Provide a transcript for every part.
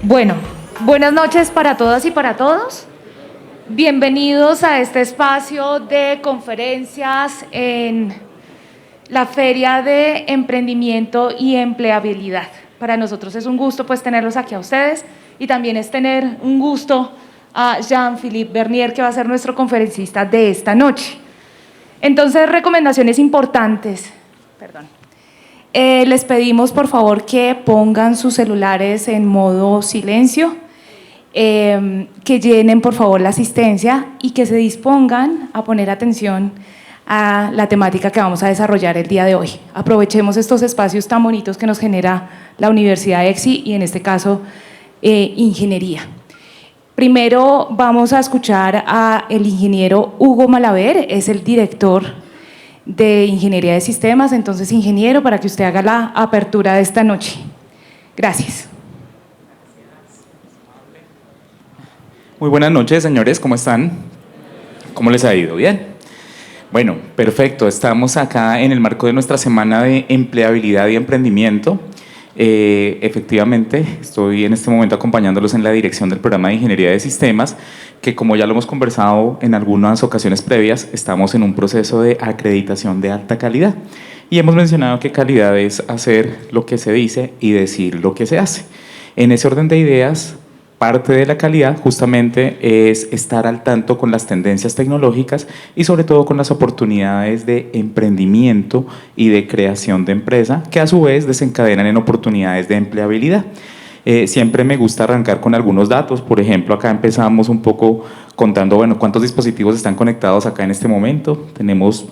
Bueno, buenas noches para todas y para todos. Bienvenidos a este espacio de conferencias en la Feria de Emprendimiento y Empleabilidad. Para nosotros es un gusto pues tenerlos aquí a ustedes y también es tener un gusto a Jean-Philippe Bernier, que va a ser nuestro conferencista de esta noche. Entonces, recomendaciones importantes. Perdón. Les pedimos por favor que pongan sus celulares en modo silencio, que llenen por favor la asistencia y que se dispongan a poner atención a la temática que vamos a desarrollar el día de hoy. Aprovechemos estos espacios tan bonitos que nos genera la Universidad EXI y en este caso ingeniería. Primero vamos a escuchar al ingeniero Hugo Malaver, es el director de Ingeniería de Sistemas. Entonces, ingeniero, para que usted haga la apertura de esta noche. Gracias. Muy buenas noches, señores, ¿cómo están? ¿Cómo les ha ido? ¿Bien? Bueno, perfecto, estamos acá en el marco de nuestra semana de empleabilidad y emprendimiento. Efectivamente, estoy en este momento acompañándolos en la dirección del programa de Ingeniería de Sistemas, que como ya lo hemos conversado en algunas ocasiones previas, estamos en un proceso de acreditación de alta calidad. Y hemos mencionado que calidad es hacer lo que se dice y decir lo que se hace. En ese orden de ideas, parte de la calidad justamente es estar al tanto con las tendencias tecnológicas y sobre todo con las oportunidades de emprendimiento y de creación de empresa, que a su vez desencadenan en oportunidades de empleabilidad. Siempre me gusta arrancar con algunos datos. Por ejemplo, acá empezamos un poco contando, bueno, cuántos dispositivos están conectados acá en este momento. Tenemos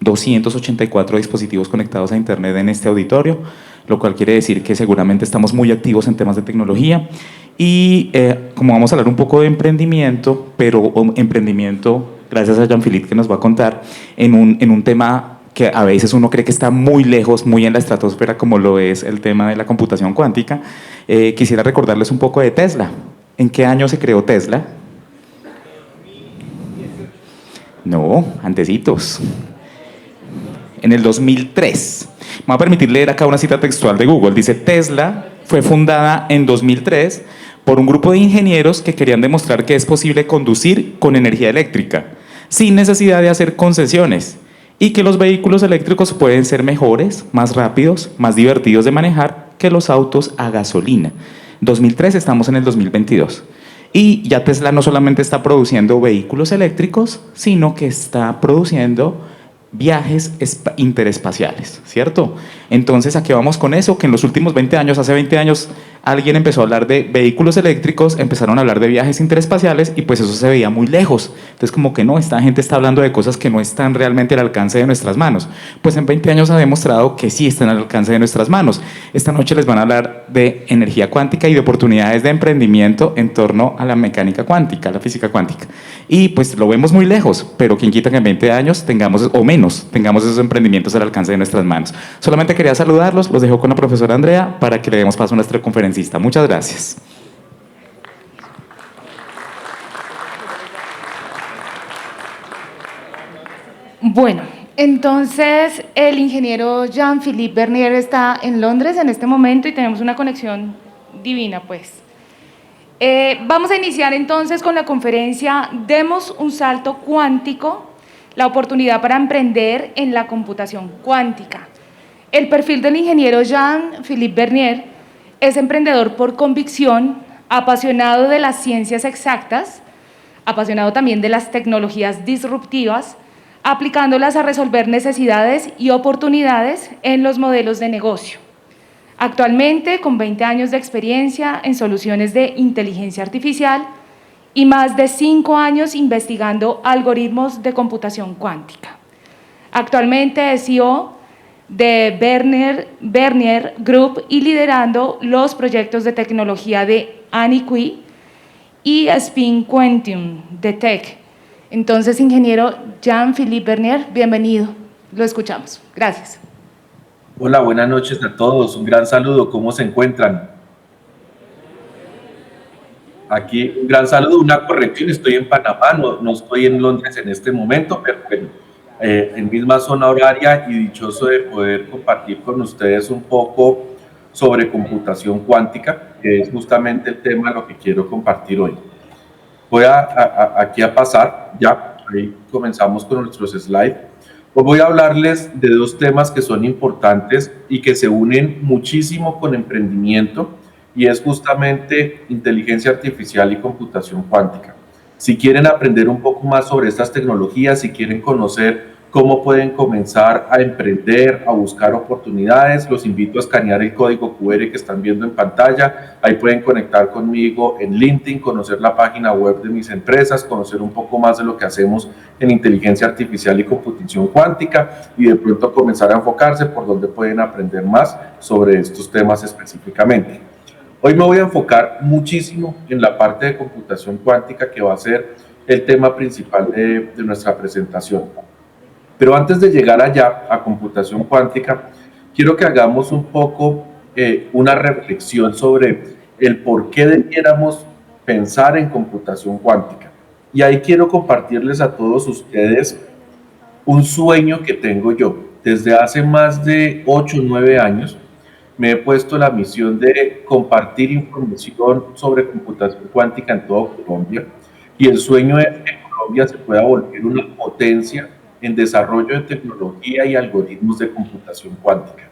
284 dispositivos conectados a Internet en este auditorio, lo cual quiere decir que seguramente estamos muy activos en temas de tecnología. Y como vamos a hablar un poco de emprendimiento, pero emprendimiento, gracias a Jean-Philippe que nos va a contar, en un tema que a veces uno cree que está muy lejos, muy en la estratosfera, como lo es el tema de la computación cuántica, quisiera recordarles un poco de Tesla. ¿En qué año se creó Tesla? No, antecitos. En el 2003. Me voy a permitir leer acá una cita textual de Google. Dice: Tesla fue fundada en 2003 por un grupo de ingenieros que querían demostrar que es posible conducir con energía eléctrica, sin necesidad de hacer concesiones, y que los vehículos eléctricos pueden ser mejores, más rápidos, más divertidos de manejar que los autos a gasolina. 2003, estamos en el 2022. Y ya Tesla no solamente está produciendo vehículos eléctricos, sino que está produciendo viajes interespaciales, ¿cierto? Entonces, ¿a qué vamos con eso? Que en los últimos 20 años, hace 20 años, alguien empezó a hablar de vehículos eléctricos, empezaron a hablar de viajes interespaciales y pues eso se veía muy lejos. Entonces, como que no, esta gente está hablando de cosas que no están realmente al alcance de nuestras manos. Pues en 20 años ha demostrado que sí están al alcance de nuestras manos. Esta noche les van a hablar de energía cuántica y de oportunidades de emprendimiento en torno a la mecánica cuántica, la física cuántica. Y pues lo vemos muy lejos, pero quien quita que en 20 años tengamos, o menos, tengamos esos emprendimientos al alcance de nuestras manos. Solamente quería saludarlos, los dejo con la profesora Andrea para que le demos paso a nuestra conferencista. Muchas gracias. Bueno, entonces el ingeniero Jean-Philippe Bernier está en Londres en este momento y tenemos una conexión divina, pues. Vamos a iniciar entonces con la conferencia Demos un salto cuántico, la oportunidad para emprender en la computación cuántica. El perfil del ingeniero Jean-Philippe Bernier es emprendedor por convicción, apasionado de las ciencias exactas, apasionado también de las tecnologías disruptivas, aplicándolas a resolver necesidades y oportunidades en los modelos de negocio. Actualmente, con 20 años de experiencia en soluciones de inteligencia artificial y más de 5 años investigando algoritmos de computación cuántica. Actualmente es CEO de Bernier Group y liderando los proyectos de tecnología de Aniqui y Spin Quantum de Tech. Entonces, ingeniero Jean-Philippe Bernier, bienvenido. Lo escuchamos. Gracias. Hola, buenas noches a todos. Un gran saludo. ¿Cómo se encuentran? Aquí un gran saludo, una corrección. Estoy en Panamá, no estoy en Londres en este momento, pero bueno, en misma zona horaria y dichoso de poder compartir con ustedes un poco sobre computación cuántica, que es justamente el tema de lo que quiero compartir hoy. Voy aquí a pasar, ya, ahí comenzamos con nuestros slides. Pues voy a hablarles de dos temas que son importantes y que se unen muchísimo con emprendimiento, y es justamente inteligencia artificial y computación cuántica. Si quieren aprender un poco más sobre estas tecnologías, si quieren conocer cómo pueden comenzar a emprender, a buscar oportunidades, los invito a escanear el código QR que están viendo en pantalla. Ahí pueden conectar conmigo en LinkedIn, conocer la página web de mis empresas, conocer un poco más de lo que hacemos en inteligencia artificial y computación cuántica, y de pronto comenzar a enfocarse por dónde pueden aprender más sobre estos temas específicamente. Hoy me voy a enfocar muchísimo en la parte de computación cuántica, que va a ser el tema principal de nuestra presentación. Pero antes de llegar allá, a computación cuántica, quiero que hagamos un poco una reflexión sobre el por qué debiéramos pensar en computación cuántica. Y ahí quiero compartirles a todos ustedes un sueño que tengo yo. Desde hace más de 8 o 9 años me he puesto la misión de compartir información sobre computación cuántica en toda Colombia, y el sueño es que Colombia se pueda volver una potencia en desarrollo de tecnología y algoritmos de computación cuántica.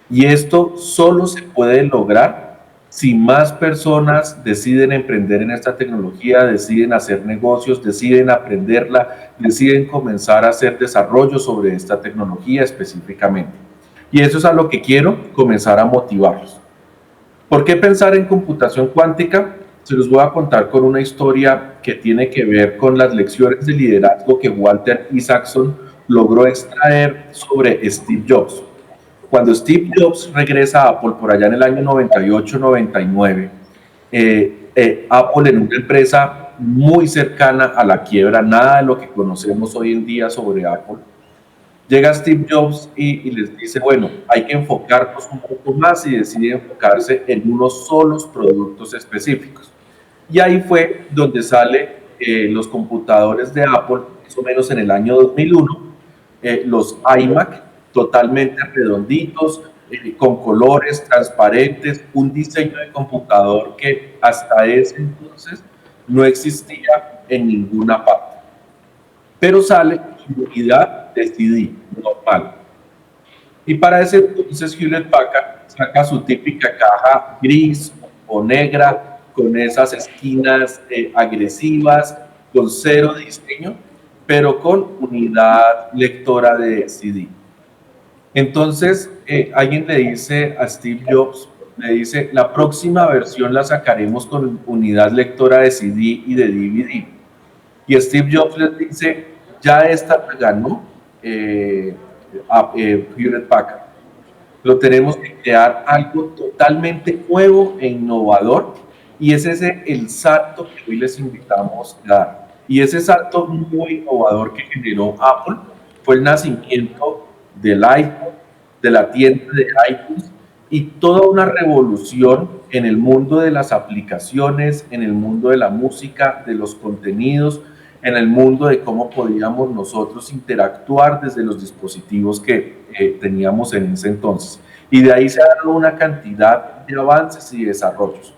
Y esto solo se puede lograr si más personas deciden emprender en esta tecnología, deciden hacer negocios, deciden aprenderla, deciden comenzar a hacer desarrollo sobre esta tecnología específicamente. Y eso es a lo que quiero comenzar a motivarlos. ¿Por qué pensar en computación cuántica? Se los voy a contar con una historia que tiene que ver con las lecciones de liderazgo que Walter Isaacson logró extraer sobre Steve Jobs. Cuando Steve Jobs regresa a Apple por allá en el año 98-99, Apple, en una empresa muy cercana a la quiebra, nada de lo que conocemos hoy en día sobre Apple, llega Steve Jobs y les dice, bueno, hay que enfocarnos un poco más, y decide enfocarse en unos solos productos específicos. Y ahí fue donde sale los computadores de Apple, más o menos en el año 2001, los iMac, totalmente redonditos, con colores transparentes, un diseño de computador que hasta ese entonces no existía en ninguna parte. Pero sale su unidad de CD normal. Y para ese entonces Hewlett Packard saca su típica caja gris o negra, con esas esquinas agresivas, con cero diseño, pero con unidad lectora de CD. Entonces alguien le dice a Steve Jobs, le dice, la próxima versión la sacaremos con unidad lectora de CD y de DVD. Y Steve Jobs les dice, ya esta la ganó Hewlett Packard. Lo tenemos que crear algo totalmente nuevo e innovador, y es ese el salto que hoy les invitamos a dar. Y ese salto muy innovador que generó Apple fue el nacimiento del iPhone, de la tienda de iTunes, y toda una revolución en el mundo de las aplicaciones, en el mundo de la música, de los contenidos, en el mundo de cómo podíamos nosotros interactuar desde los dispositivos que teníamos en ese entonces. Y de ahí se ha dado una cantidad de avances y desarrollos.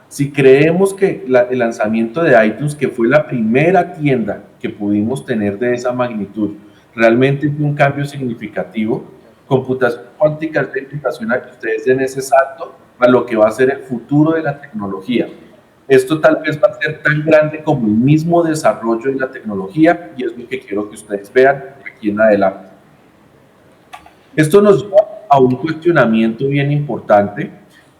Si creemos que el lanzamiento de iTunes, que fue la primera tienda que pudimos tener de esa magnitud, realmente fue un cambio significativo, computación cuántica es la invitación a que ustedes den ese salto a lo que va a ser el futuro de la tecnología. Esto tal vez va a ser tan grande como el mismo desarrollo de la tecnología, y es lo que quiero que ustedes vean aquí en adelante. Esto nos lleva a un cuestionamiento bien importante,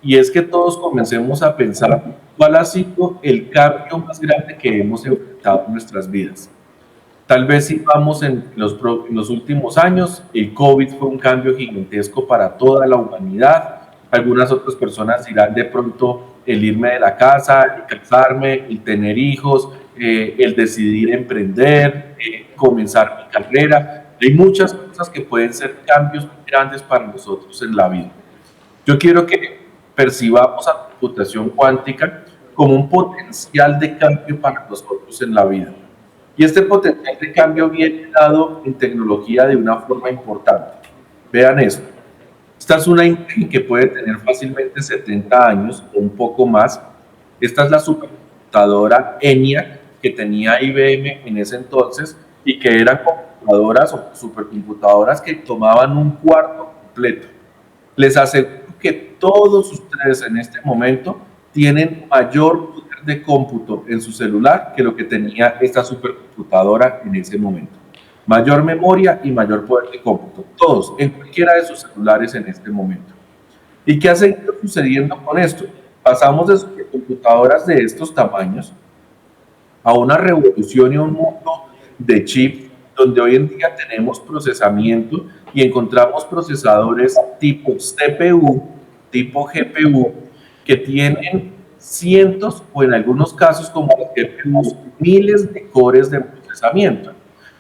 y es que todos comencemos a pensar cuál ha sido el cambio más grande que hemos enfrentado en nuestras vidas. Tal vez si vamos en los últimos años, el COVID fue un cambio gigantesco para toda la humanidad. Algunas otras personas dirán de pronto el irme de la casa, el casarme, el tener hijos, el decidir emprender, comenzar mi carrera. Hay muchas cosas que pueden ser cambios muy grandes para nosotros en la vida. Yo quiero que percibamos a la computación cuántica como un potencial de cambio para nosotros en la vida. Y este potencial de cambio viene dado en tecnología de una forma importante. Vean esto. Esta es una imagen que puede tener fácilmente 70 años o un poco más. Esta es la supercomputadora ENIAC que tenía IBM en ese entonces y que eran computadoras o supercomputadoras que tomaban un cuarto completo. Les aseguro que todos ustedes en este momento tienen mayor poder de cómputo en su celular que lo que tenía esta supercomputadora en ese momento. Mayor memoria y mayor poder de cómputo, todos, en cualquiera de sus celulares en este momento. ¿Y qué ha seguido sucediendo con esto? Pasamos de supercomputadoras de estos tamaños a una revolución y un mundo de chip donde hoy en día tenemos procesamiento y encontramos procesadores tipo CPU, tipo GPU, que tienen cientos o en algunos casos como los GPUs, miles de cores de procesamiento.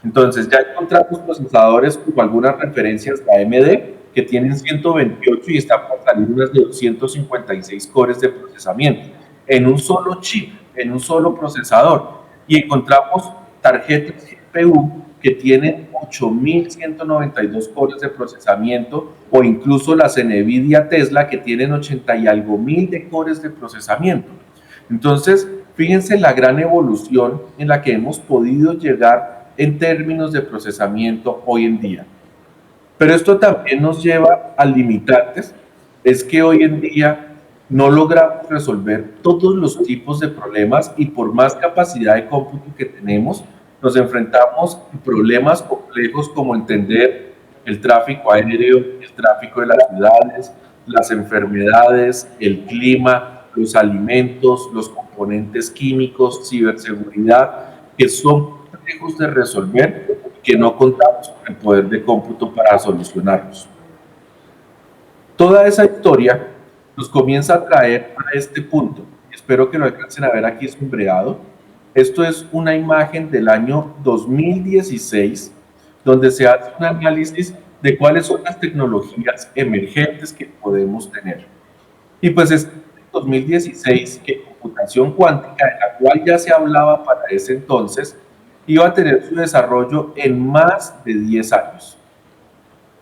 Entonces ya encontramos procesadores como algunas referencias de AMD que tienen 128 y están por salir unas de 256 cores de procesamiento en un solo chip, en un solo procesador. Y encontramos tarjetas GPU que tienen 8.192 cores de procesamiento o incluso las NVIDIA Tesla que tienen 80 y algo mil de cores de procesamiento. Entonces, fíjense la gran evolución en la que hemos podido llegar en términos de procesamiento hoy en día. Pero esto también nos lleva a limitantes, es que hoy en día no logramos resolver todos los tipos de problemas y por más capacidad de cómputo que tenemos, nos enfrentamos a problemas complejos como entender el tráfico aéreo, el tráfico de las ciudades, las enfermedades, el clima, los alimentos, los componentes químicos, ciberseguridad, que son complejos de resolver y que no contamos con el poder de cómputo para solucionarlos. Toda esa historia nos comienza a traer a este punto. Espero que lo alcancen a ver aquí sombreado. Esto es una imagen del año 2016, donde se hace un análisis de cuáles son las tecnologías emergentes que podemos tener. Y pues es 2016 que computación cuántica, de la cual ya se hablaba para ese entonces, iba a tener su desarrollo en más de 10 años.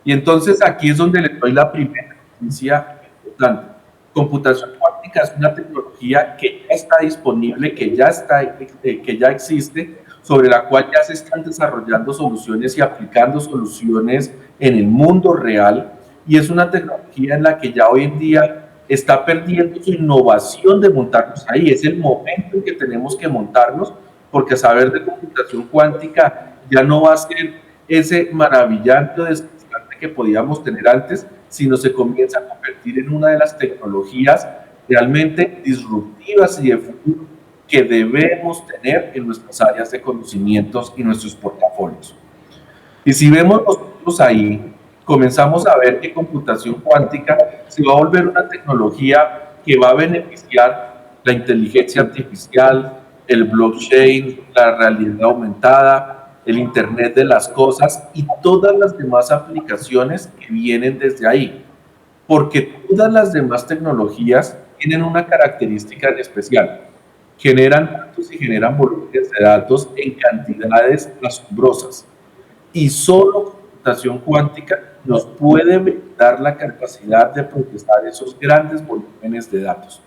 Y entonces aquí es donde le doy la primera noticia importante. Computación cuántica es una tecnología que ya está disponible, que ya existe, sobre la cual ya se están desarrollando soluciones y aplicando soluciones en el mundo real, y es una tecnología en la que ya hoy en día está perdiendo su innovación de montarnos ahí. Es el momento en que tenemos que montarnos, porque saber de computación cuántica ya no va a ser ese maravillante desplazante que podíamos tener antes, sino se comienza a convertir en una de las tecnologías realmente disruptivas y de futuro que debemos tener en nuestras áreas de conocimientos y nuestros portafolios. Y si vemos nosotros ahí, comenzamos a ver que computación cuántica se va a volver una tecnología que va a beneficiar la inteligencia artificial, el blockchain, la realidad aumentada, el Internet de las cosas y todas las demás aplicaciones que vienen desde ahí. Porque todas las demás tecnologías tienen una característica en especial. Generan datos y generan volúmenes de datos en cantidades asombrosas. Y solo computación cuántica nos puede dar la capacidad de procesar esos grandes volúmenes de datos.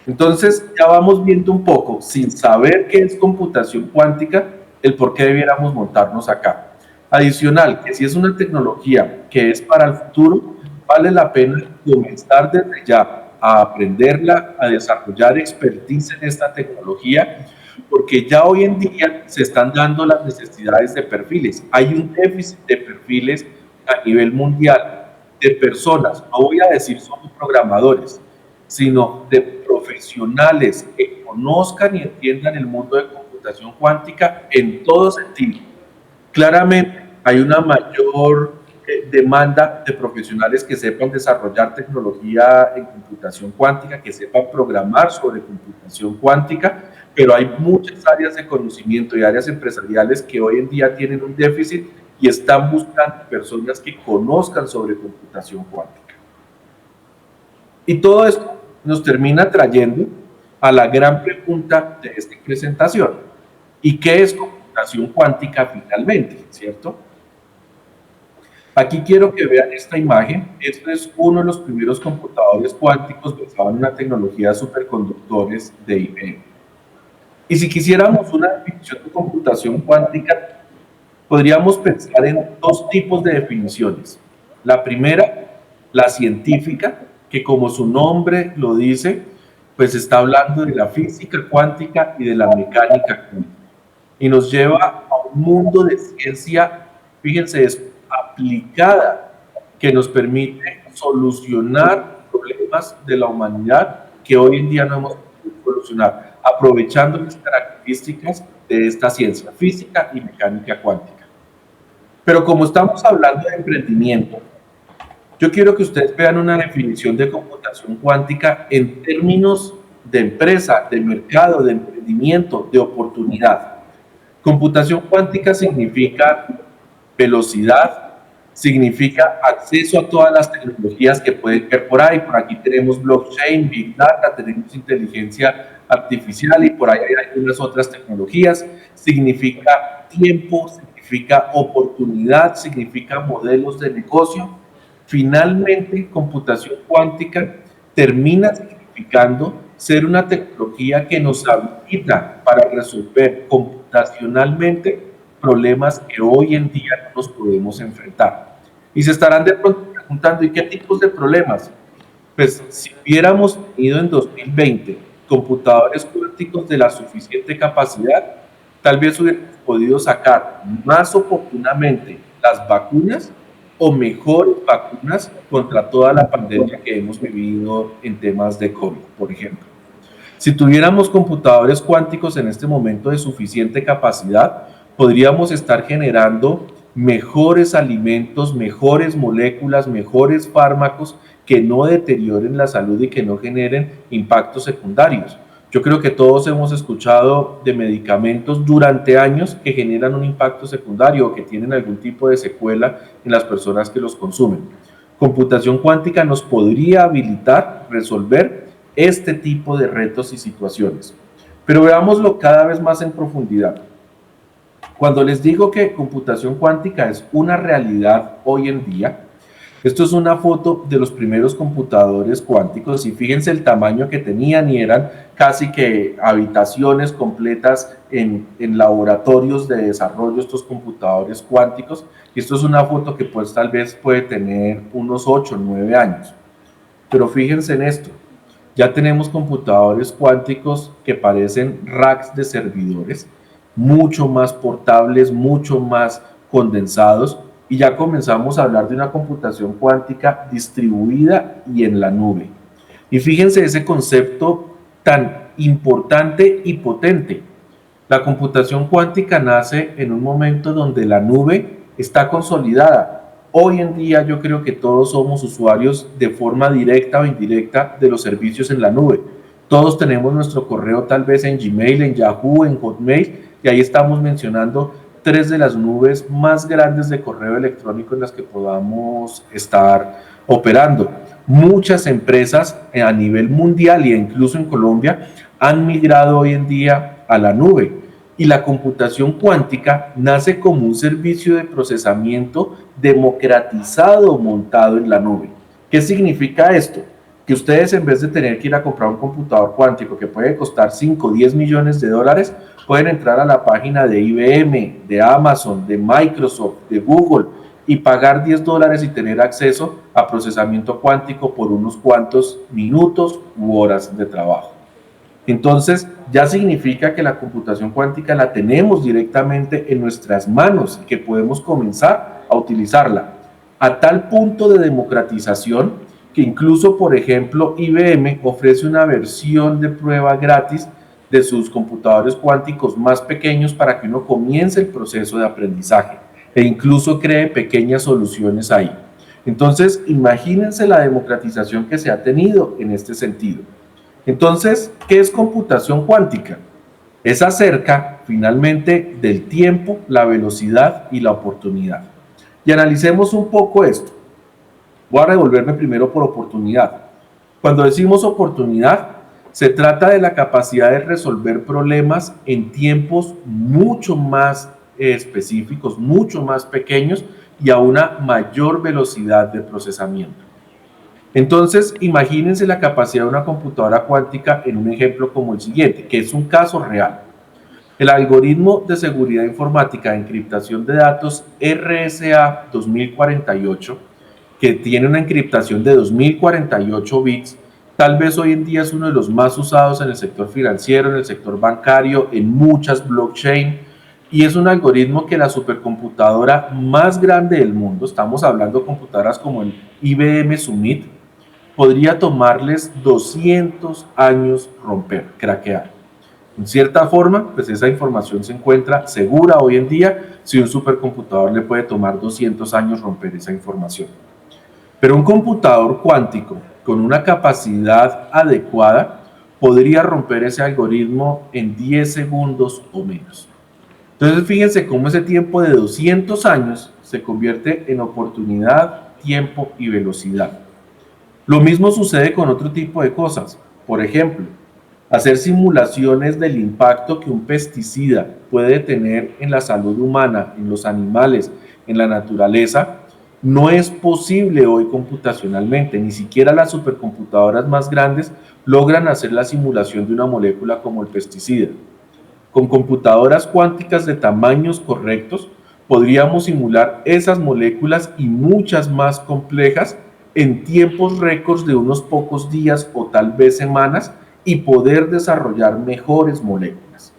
Entonces, ya vamos viendo un poco, sin saber qué es computación cuántica, el por qué debiéramos montarnos acá. Adicional, que si es una tecnología que es para el futuro, vale la pena comenzar desde ya a aprenderla, a desarrollar expertise en esta tecnología, porque ya hoy en día se están dando las necesidades de perfiles. Hay un déficit de perfiles a nivel mundial de personas, no voy a decir solo programadores, sino de profesionales que conozcan y entiendan el mundo de computación cuántica en todo sentido. Claramente hay una mayor demanda de profesionales que sepan desarrollar tecnología en computación cuántica, que sepan programar sobre computación cuántica, pero hay muchas áreas de conocimiento y áreas empresariales que hoy en día tienen un déficit y están buscando personas que conozcan sobre computación cuántica. Y todo esto nos termina trayendo a la gran pregunta de esta presentación. ¿Y qué es computación cuántica finalmente? ¿Cierto? Aquí quiero que vean esta imagen. Este es uno de los primeros computadores cuánticos basados en una tecnología de superconductores de IBM. Y si quisiéramos una definición de computación cuántica, podríamos pensar en dos tipos de definiciones. La primera, la científica, que como su nombre lo dice, pues está hablando de la física cuántica y de la mecánica cuántica. Y nos lleva a un mundo de ciencia, fíjense, es aplicada, que nos permite solucionar problemas de la humanidad que hoy en día no hemos podido solucionar, aprovechando las características de esta ciencia, física y mecánica cuántica. Pero como estamos hablando de emprendimiento, yo quiero que ustedes vean una definición de computación cuántica en términos de empresa, de mercado, de emprendimiento, de oportunidad. Computación cuántica significa velocidad, significa acceso a todas las tecnologías que pueden ver por ahí. Por aquí tenemos blockchain, big data, tenemos inteligencia artificial y por ahí hay algunas otras tecnologías. Significa tiempo, significa oportunidad, significa modelos de negocio. Finalmente, computación cuántica termina significando ser una tecnología que nos habilita para resolver computacionalmente problemas que hoy en día no nos podemos enfrentar. Y se estarán de pronto preguntando, ¿y qué tipos de problemas? Pues si hubiéramos tenido en 2020 computadores cuánticos de la suficiente capacidad, tal vez hubiéramos podido sacar más oportunamente las vacunas o mejores vacunas contra toda la pandemia que hemos vivido en temas de COVID, por ejemplo. Si tuviéramos computadores cuánticos en este momento de suficiente capacidad, podríamos estar generando mejores alimentos, mejores moléculas, mejores fármacos que no deterioren la salud y que no generen impactos secundarios. Yo creo que todos hemos escuchado de medicamentos durante años que generan un impacto secundario o que tienen algún tipo de secuela en las personas que los consumen. Computación cuántica nos podría habilitar resolver este tipo de retos y situaciones. Pero veámoslo cada vez más en profundidad. Cuando les digo que computación cuántica es una realidad hoy en día, esto es una foto de los primeros computadores cuánticos y fíjense el tamaño que tenían y eran casi que habitaciones completas en laboratorios de desarrollo estos computadores cuánticos. Y esto es una foto que pues tal vez puede tener unos 8 o 9 años. Pero fíjense en esto, ya tenemos computadores cuánticos que parecen racks de servidores, mucho más portables, mucho más condensados, y ya comenzamos a hablar de una computación cuántica distribuida y en la nube. Y fíjense ese concepto tan importante y potente. La computación cuántica nace en un momento donde la nube está consolidada. Hoy en día yo creo que todos somos usuarios de forma directa o indirecta de los servicios en la nube. Todos tenemos nuestro correo tal vez en Gmail, en Yahoo, en Hotmail, y ahí estamos mencionando 3 de las nubes más grandes de correo electrónico en las que podamos estar operando. Muchas empresas a nivel mundial e incluso en Colombia han migrado hoy en día a la nube. Y la computación cuántica nace como un servicio de procesamiento democratizado montado en la nube. ¿Qué significa esto? Que ustedes en vez de tener que ir a comprar un computador cuántico que puede costar 5 o 10 millones de dólares, pueden entrar a la página de IBM, de Amazon, de Microsoft, de Google y pagar $10 y tener acceso a procesamiento cuántico por unos cuantos minutos u horas de trabajo. Entonces, ya significa que la computación cuántica la tenemos directamente en nuestras manos y que podemos comenzar a utilizarla a tal punto de democratización que incluso, por ejemplo, IBM ofrece una versión de prueba gratis de sus computadores cuánticos más pequeños para que uno comience el proceso de aprendizaje e incluso cree pequeñas soluciones ahí. Entonces, imagínense la democratización que se ha tenido en este sentido. Entonces, ¿qué es computación cuántica? Es acerca, finalmente, del tiempo, la velocidad y la oportunidad. Y analicemos un poco esto. Voy a revolverme primero por oportunidad. Cuando decimos oportunidad, se trata de la capacidad de resolver problemas en tiempos mucho más específicos, mucho más pequeños y a una mayor velocidad de procesamiento. Entonces, imagínense la capacidad de una computadora cuántica en un ejemplo como el siguiente, que es un caso real. El algoritmo de seguridad informática de encriptación de datos RSA 2048, que tiene una encriptación de 2048 bits, tal vez hoy en día es uno de los más usados en el sector financiero, en el sector bancario, en muchas blockchain, y es un algoritmo que la supercomputadora más grande del mundo, estamos hablando de computadoras como el IBM Summit, podría tomarles 200 años romper, craquear. En cierta forma, pues esa información se encuentra segura hoy en día. Si un supercomputador le puede tomar 200 años romper esa información. Pero un computador cuántico con una capacidad adecuada podría romper ese algoritmo en 10 segundos o menos. Entonces fíjense cómo ese tiempo de 200 años se convierte en oportunidad, tiempo y velocidad. Lo mismo sucede con otro tipo de cosas. Por ejemplo, hacer simulaciones del impacto que un pesticida puede tener en la salud humana, en los animales, en la naturaleza, no es posible hoy computacionalmente. Ni siquiera las supercomputadoras más grandes logran hacer la simulación de una molécula como el pesticida. Con computadoras cuánticas de tamaños correctos, podríamos simular esas moléculas y muchas más complejas en tiempos récords de unos pocos días o tal vez semanas y poder desarrollar mejores moléculas.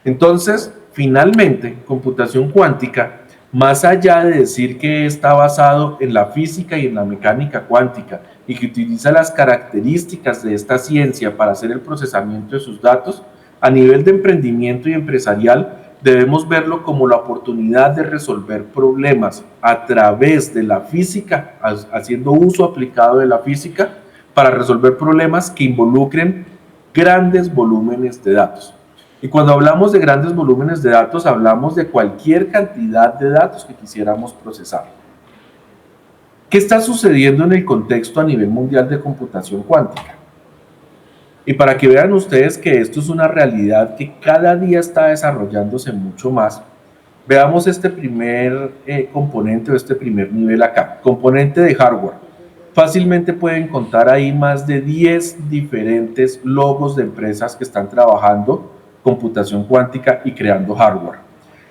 Entonces, finalmente, computación cuántica, más allá de decir que está basado en la física y en la mecánica cuántica y que utiliza las características de esta ciencia para hacer el procesamiento de sus datos, a nivel de emprendimiento y empresarial, debemos verlo como la oportunidad de resolver problemas a través de la física, haciendo uso aplicado de la física para resolver problemas que involucren grandes volúmenes de datos. Y cuando hablamos de grandes volúmenes de datos, hablamos de cualquier cantidad de datos que quisiéramos procesar. ¿Qué está sucediendo en el contexto a nivel mundial de computación cuántica? Y para que vean ustedes que esto es una realidad que cada día está desarrollándose mucho más, veamos este primer componente o este primer nivel acá, componente de hardware. Fácilmente pueden contar ahí más de 10 diferentes logos de empresas que están trabajando computación cuántica y creando hardware.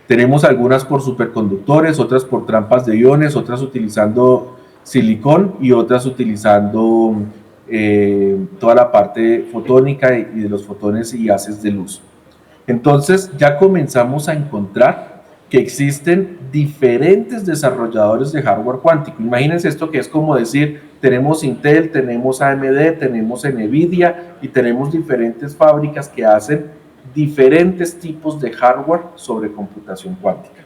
Tenemos algunas por superconductores, otras por trampas de iones, otras utilizando silicón y otras utilizando toda la parte fotónica y de los fotones y haces de luz. Entonces ya comenzamos a encontrar que existen diferentes desarrolladores de hardware cuántico. Imagínense esto, que es como decir, tenemos Intel, tenemos AMD, tenemos Nvidia y tenemos diferentes fábricas que hacen diferentes tipos de hardware sobre computación cuántica.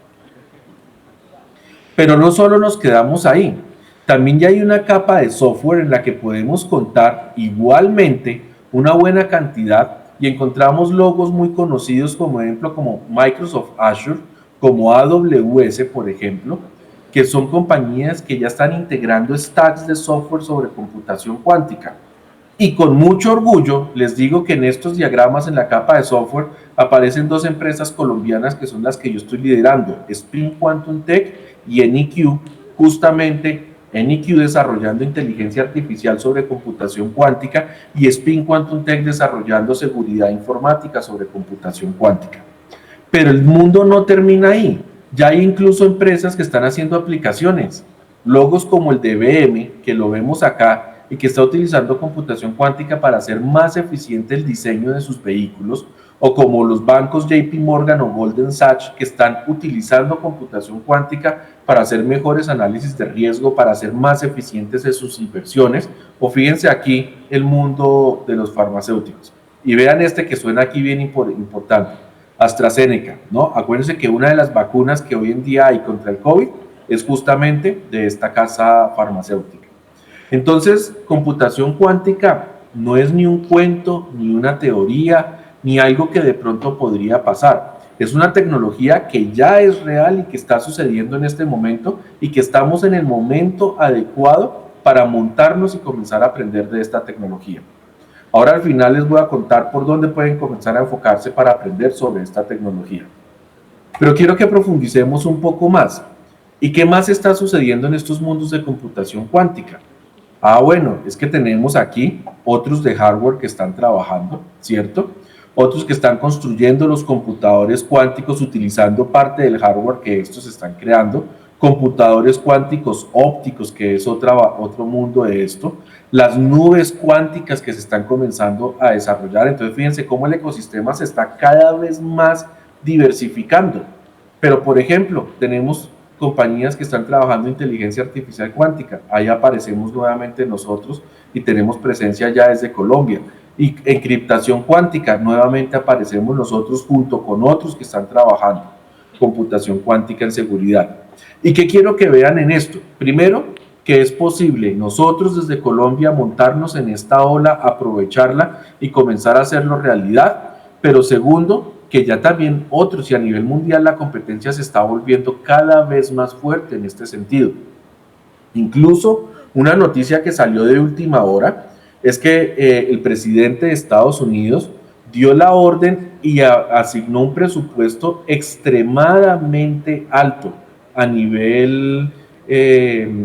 Pero no solo nos quedamos ahí. También ya hay una capa de software en la que podemos contar igualmente una buena cantidad y encontramos logos muy conocidos como ejemplo como Microsoft Azure, como AWS por ejemplo, que son compañías que ya están integrando stacks de software sobre computación cuántica. Y con mucho orgullo les digo que en estos diagramas en la capa de software aparecen dos empresas colombianas que son las que yo estoy liderando, Spin Quantum Tech y NEQ, justamente NEQ desarrollando inteligencia artificial sobre computación cuántica y Spin Quantum Tech desarrollando seguridad informática sobre computación cuántica. Pero el mundo no termina ahí. Ya hay incluso empresas que están haciendo aplicaciones. Logos como el de IBM, que lo vemos acá, y que está utilizando computación cuántica para hacer más eficiente el diseño de sus vehículos, o como los bancos JP Morgan o Goldman Sachs, que están utilizando computación cuántica para hacer mejores análisis de riesgo, para hacer más eficientes en sus inversiones. O fíjense aquí el mundo de los farmacéuticos. Y vean este que suena aquí bien importante, AstraZeneca, ¿no? Acuérdense que una de las vacunas que hoy en día hay contra el COVID es justamente de esta casa farmacéutica. Entonces, computación cuántica no es ni un cuento, ni una teoría, ni algo que de pronto podría pasar. Es una tecnología que ya es real y que está sucediendo en este momento y que estamos en el momento adecuado para montarnos y comenzar a aprender de esta tecnología. Ahora al final les voy a contar por dónde pueden comenzar a enfocarse para aprender sobre esta tecnología. Pero quiero que profundicemos un poco más. ¿Y qué más está sucediendo en estos mundos de computación cuántica? Bueno, es que tenemos aquí otros de hardware que están trabajando, ¿cierto? Otros que están construyendo los computadores cuánticos utilizando parte del hardware que estos están creando, computadores cuánticos ópticos, que es otro mundo de esto, las nubes cuánticas que se están comenzando a desarrollar. Entonces, fíjense cómo el ecosistema se está cada vez más diversificando. Pero, por ejemplo, tenemos compañías que están trabajando en inteligencia artificial cuántica. Ahí aparecemos nuevamente nosotros y tenemos presencia ya desde Colombia. Y encriptación cuántica, nuevamente aparecemos nosotros junto con otros que están trabajando computación cuántica en seguridad. ¿Y qué quiero que vean en esto? Primero, que es posible nosotros desde Colombia montarnos en esta ola, aprovecharla y comenzar a hacerlo realidad. Pero segundo, que ya también otros y a nivel mundial la competencia se está volviendo cada vez más fuerte en este sentido. Incluso una noticia que salió de última hora es que el presidente de Estados Unidos dio la orden y asignó un presupuesto extremadamente alto a nivel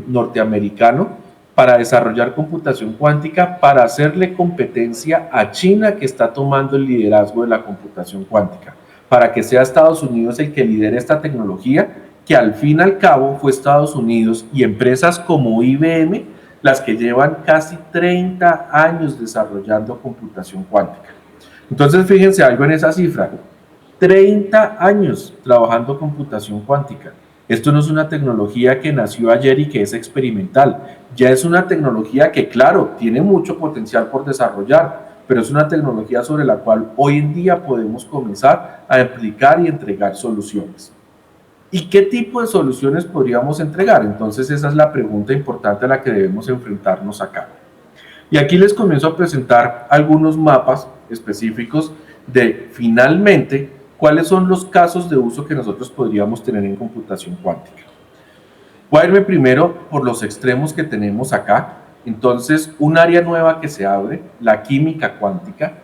norteamericano para desarrollar computación cuántica, para hacerle competencia a China, que está tomando el liderazgo de la computación cuántica, para que sea Estados Unidos el que lidere esta tecnología, que al fin y al cabo fue Estados Unidos y empresas como IBM las que llevan casi 30 años desarrollando computación cuántica. Entonces, fíjense algo en esa cifra, 30 años trabajando computación cuántica. Esto no es una tecnología que nació ayer y que es experimental, ya es una tecnología que, claro, tiene mucho potencial por desarrollar, pero es una tecnología sobre la cual hoy en día podemos comenzar a aplicar y entregar soluciones. ¿Y qué tipo de soluciones podríamos entregar? Entonces esa es la pregunta importante a la que debemos enfrentarnos acá. Y aquí les comienzo a presentar algunos mapas específicos de, finalmente, cuáles son los casos de uso que nosotros podríamos tener en computación cuántica. Voy a irme primero por los extremos que tenemos acá. Entonces, un área nueva que se abre, la química cuántica,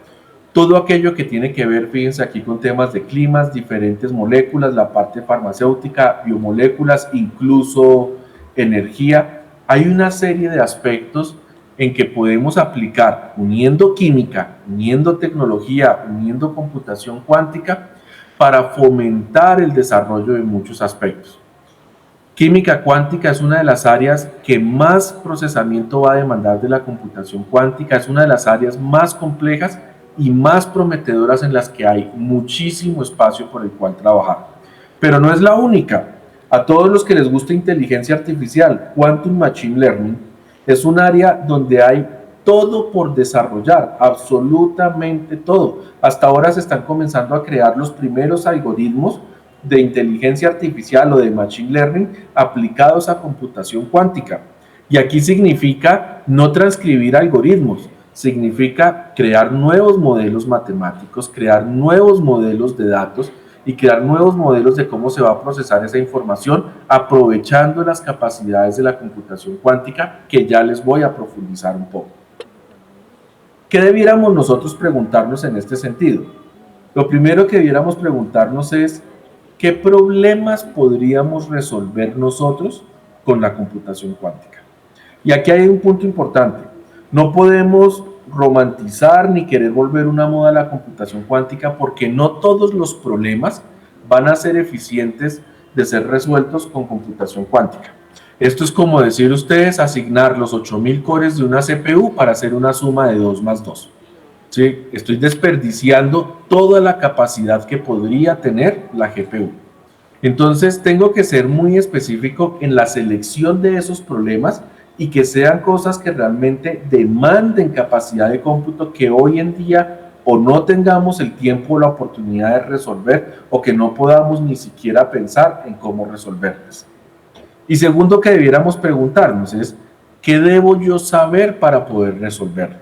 todo aquello que tiene que ver, fíjense aquí, con temas de climas, diferentes moléculas, la parte farmacéutica, biomoléculas, incluso energía. Hay una serie de aspectos en que podemos aplicar, uniendo química, uniendo tecnología, uniendo computación cuántica, para fomentar el desarrollo de muchos aspectos. Química cuántica es una de las áreas que más procesamiento va a demandar de la computación cuántica, es una de las áreas más complejas y más prometedoras en las que hay muchísimo espacio por el cual trabajar. Pero no es la única. A todos los que les gusta inteligencia artificial, Quantum Machine Learning, es un área donde hay todo por desarrollar, absolutamente todo. Hasta ahora se están comenzando a crear los primeros algoritmos de inteligencia artificial o de machine learning aplicados a computación cuántica. Y aquí significa no transcribir algoritmos, significa crear nuevos modelos matemáticos, crear nuevos modelos de datos y crear nuevos modelos de cómo se va a procesar esa información aprovechando las capacidades de la computación cuántica, que ya les voy a profundizar un poco. ¿Qué debiéramos nosotros preguntarnos en este sentido? Lo primero que debiéramos preguntarnos es ¿qué problemas podríamos resolver nosotros con la computación cuántica? Y aquí hay un punto importante. No podemos romantizar ni querer volver una moda a la computación cuántica porque no todos los problemas van a ser eficientes de ser resueltos con computación cuántica. Esto es como decir ustedes asignar los 8000 cores de una CPU para hacer una suma de 2 más 2. ¿Sí? Estoy desperdiciando toda la capacidad que podría tener la GPU. Entonces tengo que ser muy específico en la selección de esos problemas y que sean cosas que realmente demanden capacidad de cómputo que hoy en día o no tengamos el tiempo o la oportunidad de resolver o que no podamos ni siquiera pensar en cómo resolverlas. Y segundo que debiéramos preguntarnos es, ¿qué debo yo saber para poder resolverlo?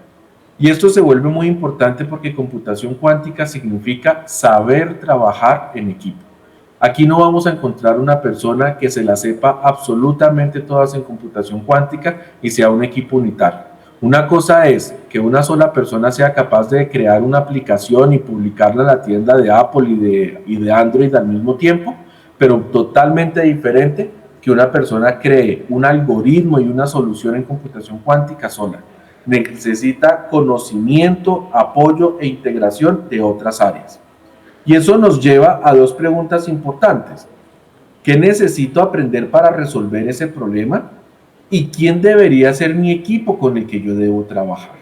Y esto se vuelve muy importante porque computación cuántica significa saber trabajar en equipo. Aquí no vamos a encontrar una persona que se la sepa absolutamente todas en computación cuántica y sea un equipo unitario. Una cosa es que una sola persona sea capaz de crear una aplicación y publicarla en la tienda de Apple y de Android al mismo tiempo, pero totalmente diferente que una persona cree un algoritmo y una solución en computación cuántica sola. Necesita conocimiento, apoyo e integración de otras áreas. Y eso nos lleva a dos preguntas importantes. ¿Qué necesito aprender para resolver ese problema? ¿Y quién debería ser mi equipo con el que yo debo trabajar?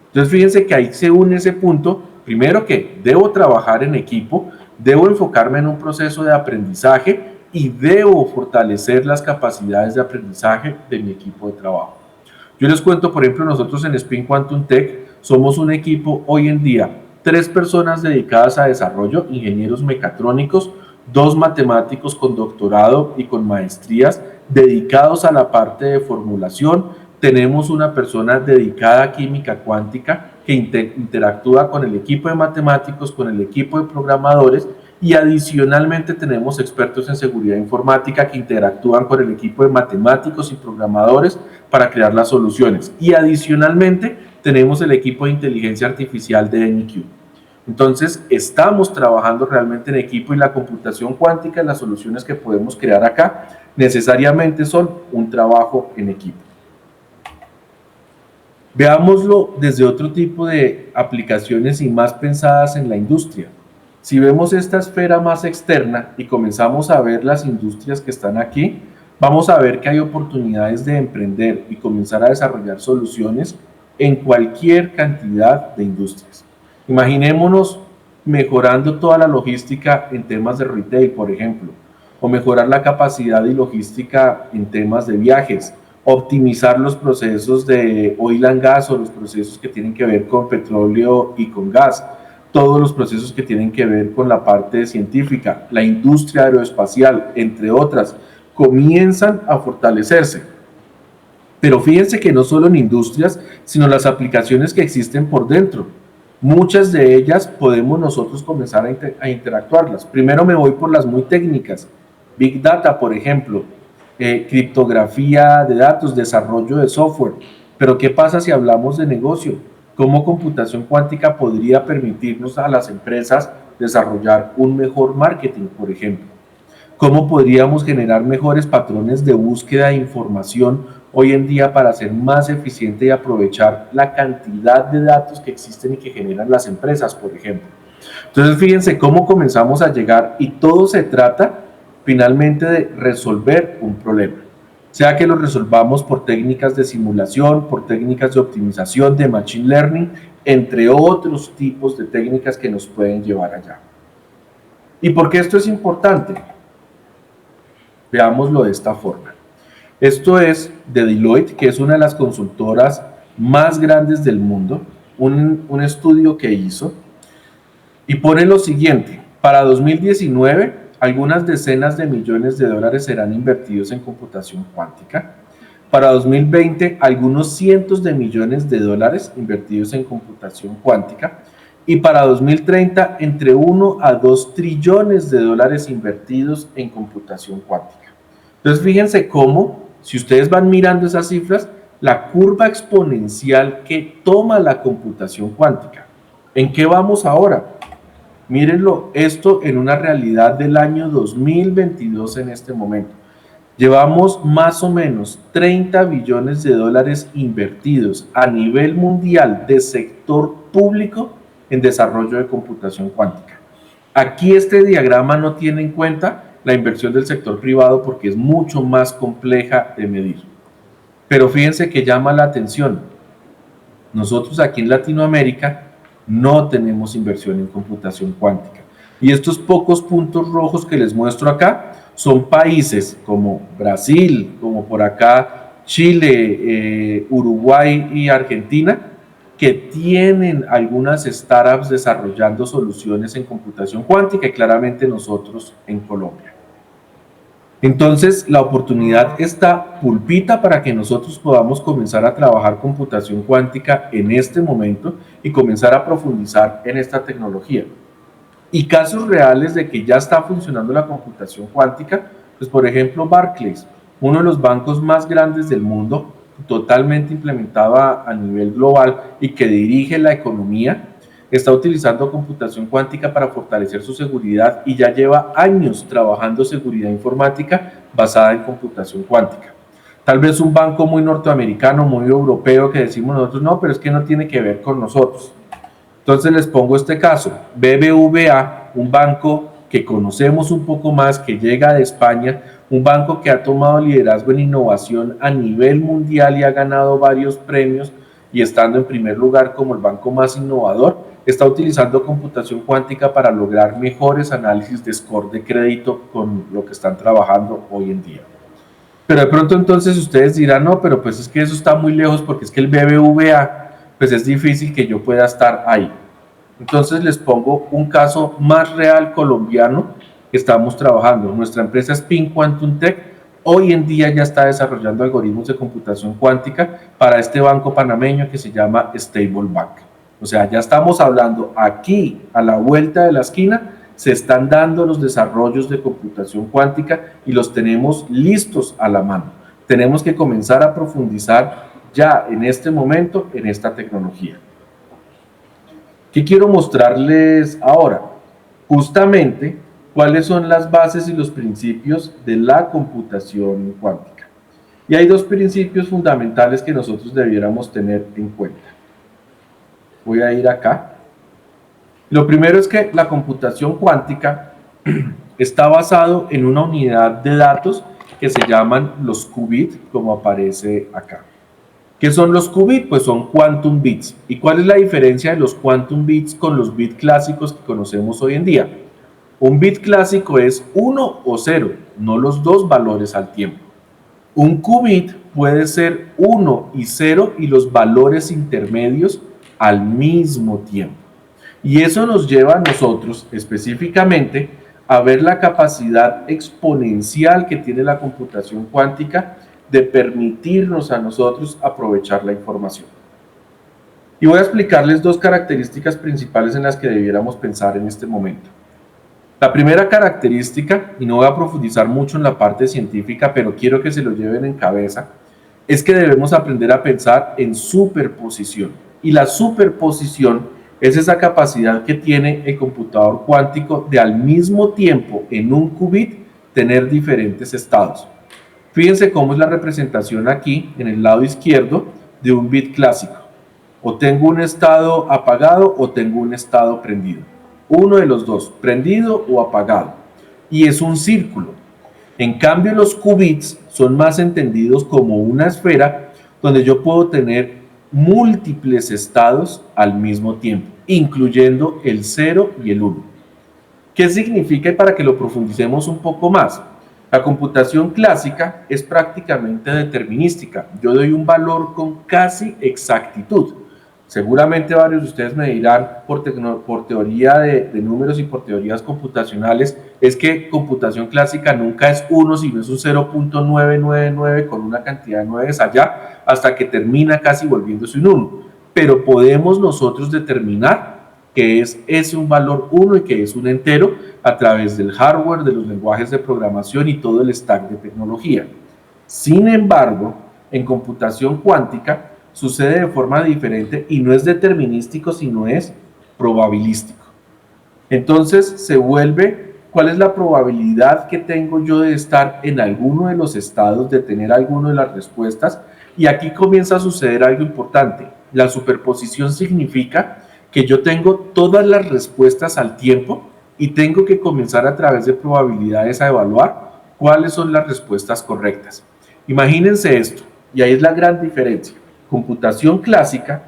Entonces fíjense que ahí se une ese punto. Primero que debo trabajar en equipo, debo enfocarme en un proceso de aprendizaje y debo fortalecer las capacidades de aprendizaje de mi equipo de trabajo. Yo les cuento, por ejemplo, nosotros en Spin Quantum Tech somos un equipo hoy en día, 3 personas dedicadas a desarrollo, ingenieros mecatrónicos, 2 matemáticos con doctorado y con maestrías dedicados a la parte de formulación. Tenemos una persona dedicada a química cuántica que interactúa con el equipo de matemáticos, con el equipo de programadores, y adicionalmente tenemos expertos en seguridad informática que interactúan con el equipo de matemáticos y programadores para crear las soluciones. Y adicionalmente tenemos el equipo de inteligencia artificial de NIQ. Entonces, estamos trabajando realmente en equipo y la computación cuántica, las soluciones que podemos crear acá, necesariamente son un trabajo en equipo. Veámoslo desde otro tipo de aplicaciones y más pensadas en la industria. Si vemos esta esfera más externa y comenzamos a ver las industrias que están aquí, vamos a ver que hay oportunidades de emprender y comenzar a desarrollar soluciones en cualquier cantidad de industrias. Imaginémonos mejorando toda la logística en temas de retail, por ejemplo, o mejorar la capacidad y logística en temas de viajes, optimizar los procesos de oil and gas o los procesos que tienen que ver con petróleo y con gas, todos los procesos que tienen que ver con la parte científica, la industria aeroespacial, entre otras, comienzan a fortalecerse. Pero fíjense que no solo en industrias, sino las aplicaciones que existen por dentro. Muchas de ellas podemos nosotros comenzar a interactuarlas. Primero me voy por las muy técnicas. Big Data, por ejemplo, criptografía de datos, desarrollo de software. Pero ¿qué pasa si hablamos de negocio? ¿Cómo computación cuántica podría permitirnos a las empresas desarrollar un mejor marketing, por ejemplo? ¿Cómo podríamos generar mejores patrones de búsqueda de información hoy en día para ser más eficiente y aprovechar la cantidad de datos que existen y que generan las empresas, por ejemplo? Entonces, fíjense cómo comenzamos a llegar y todo se trata finalmente de resolver un problema. Sea que lo resolvamos por técnicas de simulación, por técnicas de optimización, de machine learning, entre otros tipos de técnicas que nos pueden llevar allá. ¿Y por qué esto es importante? Veámoslo de esta forma. Esto es de Deloitte, que es una de las consultoras más grandes del mundo, un estudio que hizo, y pone lo siguiente: para 2019, algunas decenas de millones de dólares serán invertidos en computación cuántica. Para 2020, algunos cientos de millones de dólares invertidos en computación cuántica. Y para 2030, entre 1 a 2 trillones de dólares invertidos en computación cuántica. Entonces, fíjense cómo, si ustedes van mirando esas cifras, la curva exponencial que toma la computación cuántica. ¿En qué vamos ahora? Mírenlo, esto en una realidad del año 2022 en este momento. Llevamos más o menos 30 billones de dólares invertidos a nivel mundial de sector público en desarrollo de computación cuántica. Aquí este diagrama no tiene en cuenta la inversión del sector privado porque es mucho más compleja de medir. Pero fíjense que llama la atención. Nosotros aquí en Latinoamérica no tenemos inversión en computación cuántica. Y estos pocos puntos rojos que les muestro acá son países como Brasil, como por acá Chile, Uruguay y Argentina, que tienen algunas startups desarrollando soluciones en computación cuántica y claramente nosotros en Colombia. Entonces, la oportunidad está pulpita para que nosotros podamos comenzar a trabajar computación cuántica en este momento y comenzar a profundizar en esta tecnología. Y casos reales de que ya está funcionando la computación cuántica, pues por ejemplo Barclays, uno de los bancos más grandes del mundo, totalmente implementado a nivel global y que dirige la economía, está utilizando computación cuántica para fortalecer su seguridad y ya lleva años trabajando seguridad informática basada en computación cuántica. Tal vez un banco muy norteamericano, muy europeo, que decimos nosotros, no, pero es que no tiene que ver con nosotros. Entonces les pongo este caso, BBVA, un banco que conocemos un poco más, que llega de España, un banco que ha tomado liderazgo en innovación a nivel mundial y ha ganado varios premios y estando en primer lugar como el banco más innovador, está utilizando computación cuántica para lograr mejores análisis de score de crédito con lo que están trabajando hoy en día. Pero de pronto entonces ustedes dirán, no, pero pues es que eso está muy lejos porque es que el BBVA, pues es difícil que yo pueda estar ahí. Entonces les pongo un caso más real colombiano que estamos trabajando. Nuestra empresa Spin Quantum Tech hoy en día ya está desarrollando algoritmos de computación cuántica para este banco panameño que se llama Stable Bank. O sea, ya estamos hablando aquí, a la vuelta de la esquina, se están dando los desarrollos de computación cuántica y los tenemos listos a la mano. Tenemos que comenzar a profundizar ya en este momento en esta tecnología. ¿Qué quiero mostrarles ahora? Justamente, cuáles son las bases y los principios de la computación cuántica. Y hay dos principios fundamentales que nosotros debiéramos tener en cuenta. Voy a ir acá. Lo primero es que la computación cuántica está basado en una unidad de datos que se llaman los qubits, como aparece acá. ¿Qué son los qubits? Pues son quantum bits. ¿Y cuál es la diferencia de los quantum bits con los bits clásicos que conocemos hoy en día? Un bit clásico es 1 o 0, no los dos valores al tiempo. Un qubit puede ser 1 y 0 y los valores intermedios al mismo tiempo. Y eso nos lleva a nosotros específicamente a ver la capacidad exponencial que tiene la computación cuántica de permitirnos a nosotros aprovechar la información. Y voy a explicarles dos características principales en las que debiéramos pensar en este momento. La primera característica, y no voy a profundizar mucho en la parte científica, pero quiero que se lo lleven en cabeza, es que debemos aprender a pensar en superposición. Y la superposición es esa capacidad que tiene el computador cuántico de al mismo tiempo en un qubit tener diferentes estados. Fíjense cómo es la representación aquí en el lado izquierdo de un bit clásico. O tengo un estado apagado o tengo un estado prendido. Uno de los dos, prendido o apagado. Y es un círculo. En cambio, los qubits son más entendidos como una esfera donde yo puedo tener múltiples estados al mismo tiempo, incluyendo el 0 y el 1. ¿Qué significa? Para que lo profundicemos un poco más. La computación clásica es prácticamente determinística. Yo doy un valor con casi exactitud. Seguramente varios de ustedes me dirán por teoría de números y por teorías computacionales, es que computación clásica nunca es 1, sino es un 0.999 con una cantidad de 9 allá, hasta que termina casi volviéndose un 1. Pero podemos nosotros determinar que es un valor 1 y que es un entero a través del hardware, de los lenguajes de programación y todo el stack de tecnología. Sin embargo, en computación cuántica sucede de forma diferente y no es determinístico, sino es probabilístico. Entonces se vuelve, ¿cuál es la probabilidad que tengo yo de estar en alguno de los estados, de tener alguna de las respuestas? Y aquí comienza a suceder algo importante. La superposición significa que yo tengo todas las respuestas al tiempo y tengo que comenzar a través de probabilidades a evaluar cuáles son las respuestas correctas. Imagínense esto, y ahí es la gran diferencia. Computación clásica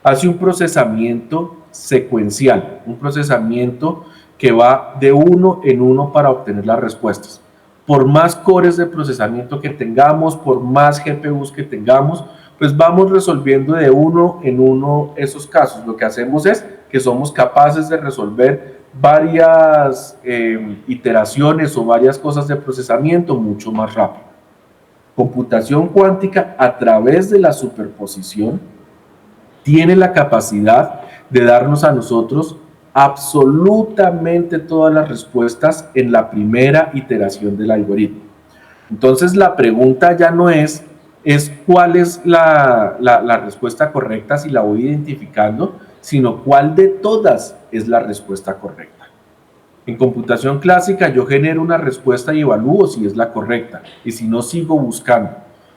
hace un procesamiento secuencial, un procesamiento que va de uno en uno para obtener las respuestas. Por más cores de procesamiento que tengamos, por más GPUs que tengamos, pues vamos resolviendo de uno en uno esos casos. Lo que hacemos es que somos capaces de resolver varias iteraciones o varias cosas de procesamiento mucho más rápido. Computación cuántica a través de la superposición tiene la capacidad de darnos a nosotros absolutamente todas las respuestas en la primera iteración del algoritmo. Entonces la pregunta ya no es cuál es la respuesta correcta si la voy identificando, sino cuál de todas es la respuesta correcta. En computación clásica yo genero una respuesta y evalúo si es la correcta, y si no, sigo buscando.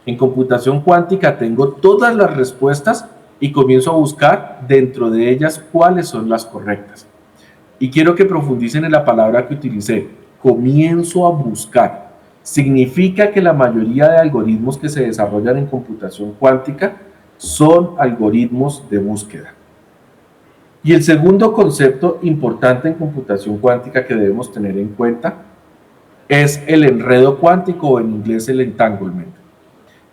En computación cuántica tengo todas las respuestas y comienzo a buscar dentro de ellas cuáles son las correctas. Y quiero que profundicen en la palabra que utilicé, comienzo a buscar. Significa que la mayoría de algoritmos que se desarrollan en computación cuántica son algoritmos de búsqueda. Y el segundo concepto importante en computación cuántica que debemos tener en cuenta es el enredo cuántico, o en inglés el entanglement.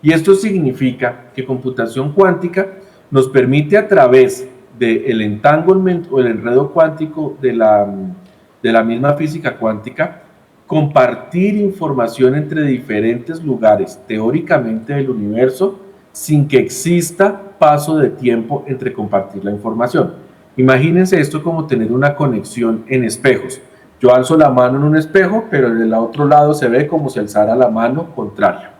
Y esto significa que computación cuántica nos permite, a través del entanglement o el enredo cuántico de la misma física cuántica, compartir información entre diferentes lugares teóricamente del universo sin que exista paso de tiempo entre compartir la información. Imagínense esto como tener una conexión en espejos. Yo alzo la mano en un espejo, pero en el otro lado se ve como si alzara la mano contraria.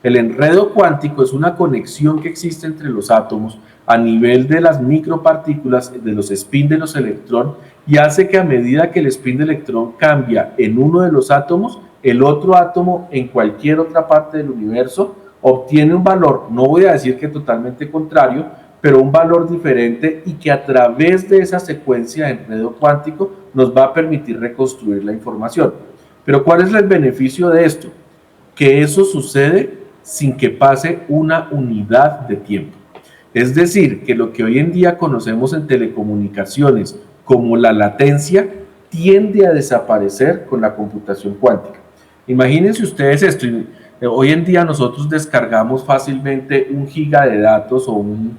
El enredo cuántico es una conexión que existe entre los átomos a nivel de las micropartículas, de los spin de los electrones, y hace que a medida que el spin de electrón cambia en uno de los átomos, el otro átomo en cualquier otra parte del universo obtiene un valor, no voy a decir que totalmente contrario, pero un valor diferente, y que a través de esa secuencia de enredo cuántico nos va a permitir reconstruir la información. Pero ¿cuál es el beneficio de esto? Que eso sucede sin que pase una unidad de tiempo. Es decir, que lo que hoy en día conocemos en telecomunicaciones como la latencia tiende a desaparecer con la computación cuántica. Imagínense ustedes esto. Hoy en día nosotros descargamos fácilmente 1 giga de datos, o un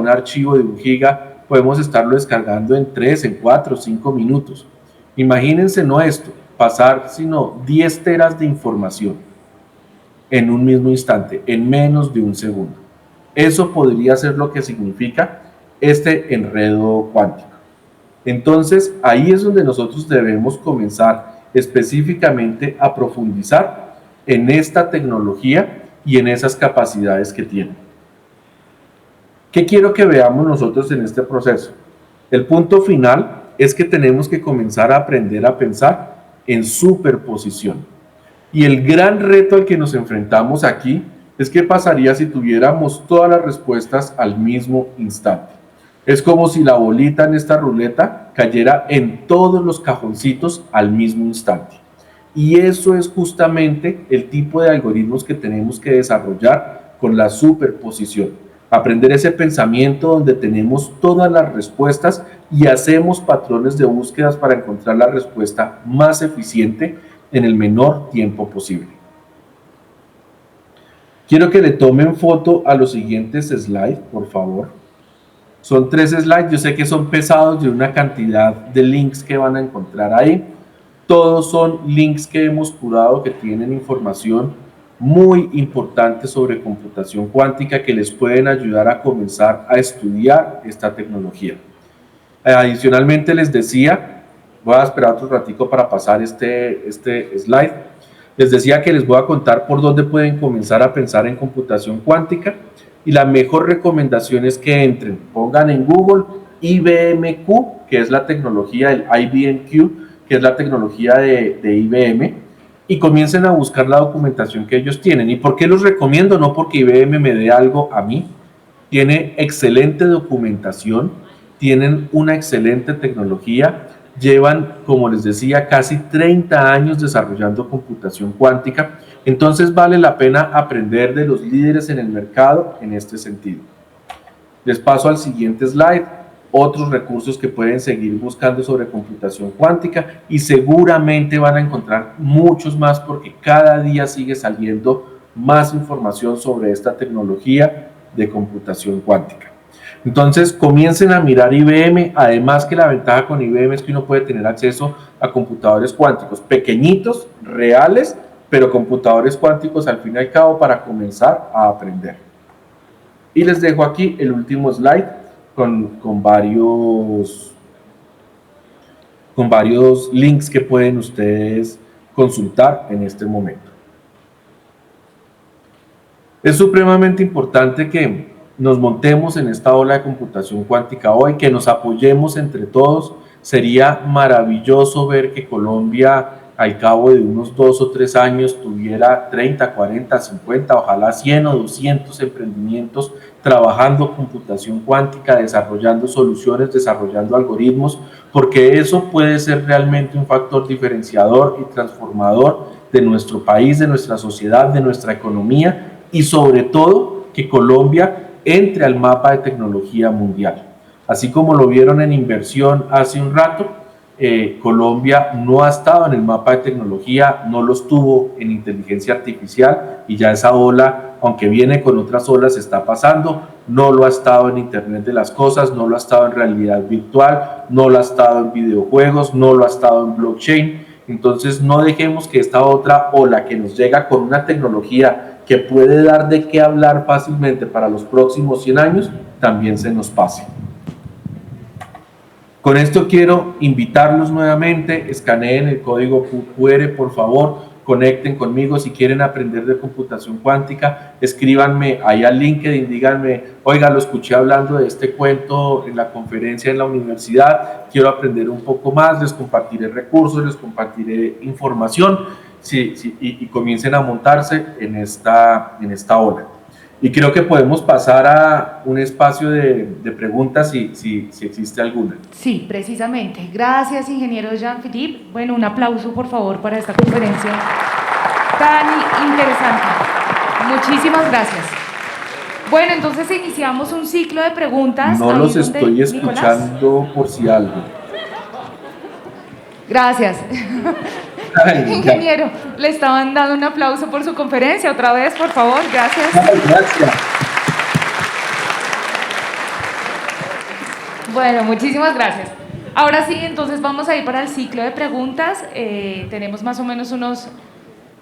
archivo de 1 giga, podemos estarlo descargando en 3, en 4, 5 minutos. Imagínense no esto, pasar sino 10 teras de información en un mismo instante, en menos de un segundo. Eso podría ser lo que significa este enredo cuántico. Entonces, ahí es donde nosotros debemos comenzar específicamente a profundizar en esta tecnología y en esas capacidades que tiene. ¿Qué quiero que veamos nosotros en este proceso? El punto final es que tenemos que comenzar a aprender a pensar en superposición. Y el gran reto al que nos enfrentamos aquí es qué pasaría si tuviéramos todas las respuestas al mismo instante. Es como si la bolita en esta ruleta cayera en todos los cajoncitos al mismo instante. Y eso es justamente el tipo de algoritmos que tenemos que desarrollar con la superposición. Aprender ese pensamiento donde tenemos todas las respuestas y hacemos patrones de búsquedas para encontrar la respuesta más eficiente en el menor tiempo posible. Quiero que le tomen foto a los siguientes slides, por favor. Son 3 slides, yo sé que son pesados de una cantidad de links que van a encontrar ahí. Todos son links que hemos curado que tienen información muy importante sobre computación cuántica que les pueden ayudar a comenzar a estudiar esta tecnología. Adicionalmente les decía, voy a esperar otro ratico para pasar este slide. Les decía que les voy a contar por dónde pueden comenzar a pensar en computación cuántica, y la mejor recomendación es que entren, pongan en Google IBM-Q, que es la tecnología del IBM-Q, que es la tecnología de IBM, y comiencen a buscar la documentación que ellos tienen. ¿Y por qué los recomiendo? No porque IBM me dé algo a mí, tiene excelente documentación, tienen una excelente tecnología, llevan, como les decía, casi 30 años desarrollando computación cuántica, entonces vale la pena aprender de los líderes en el mercado en este sentido. Les paso al siguiente slide, otros recursos que pueden seguir buscando sobre computación cuántica, y seguramente van a encontrar muchos más porque cada día sigue saliendo más información sobre esta tecnología de computación cuántica. Entonces comiencen a mirar IBM, además que la ventaja con IBM es que uno puede tener acceso a computadores cuánticos pequeñitos, reales, pero computadores cuánticos al fin y al cabo para comenzar a aprender. Y les dejo aquí el último slide con varios links que pueden ustedes consultar en este momento. Es supremamente importante que nos montemos en esta ola de computación cuántica hoy, que nos apoyemos entre todos. Sería maravilloso ver que Colombia al cabo de unos 2 o 3 años tuviera 30, 40, 50, ojalá 100 o 200 emprendimientos trabajando computación cuántica, desarrollando soluciones, desarrollando algoritmos, porque eso puede ser realmente un factor diferenciador y transformador de nuestro país, de nuestra sociedad, de nuestra economía y sobre todo que Colombia entre al mapa de tecnología mundial. Así como lo vieron en inversión hace un rato, Colombia no ha estado en el mapa de tecnología, no lo estuvo en inteligencia artificial y ya esa ola, aunque viene con otras olas, está pasando. No lo ha estado en Internet de las Cosas, no lo ha estado en realidad virtual, no lo ha estado en videojuegos, no lo ha estado en blockchain. Entonces no dejemos que esta otra ola que nos llega con una tecnología que puede dar de qué hablar fácilmente para los próximos 100 años, también se nos pase. Con esto quiero invitarlos nuevamente, escaneen el código QR, por favor, conecten conmigo. Si quieren aprender de computación cuántica, escríbanme ahí al LinkedIn, díganme, oiga, lo escuché hablando de este cuento en la conferencia en la universidad, quiero aprender un poco más, les compartiré recursos, les compartiré información, y comiencen a montarse en esta ola. Y creo que podemos pasar a un espacio de preguntas si existe alguna. Sí, precisamente. Gracias, ingeniero Jean-Philippe. Bueno, un aplauso, por favor, para esta conferencia tan interesante. Muchísimas gracias. Bueno, entonces iniciamos un ciclo de preguntas. No los estoy escuchando, Nicolás, por si algo. Gracias. Ingeniero, le estaban dando un aplauso por su conferencia. Otra vez, por favor. Gracias. Gracias. Bueno, muchísimas gracias. Ahora sí, entonces vamos a ir para el ciclo de preguntas. Tenemos más o menos unos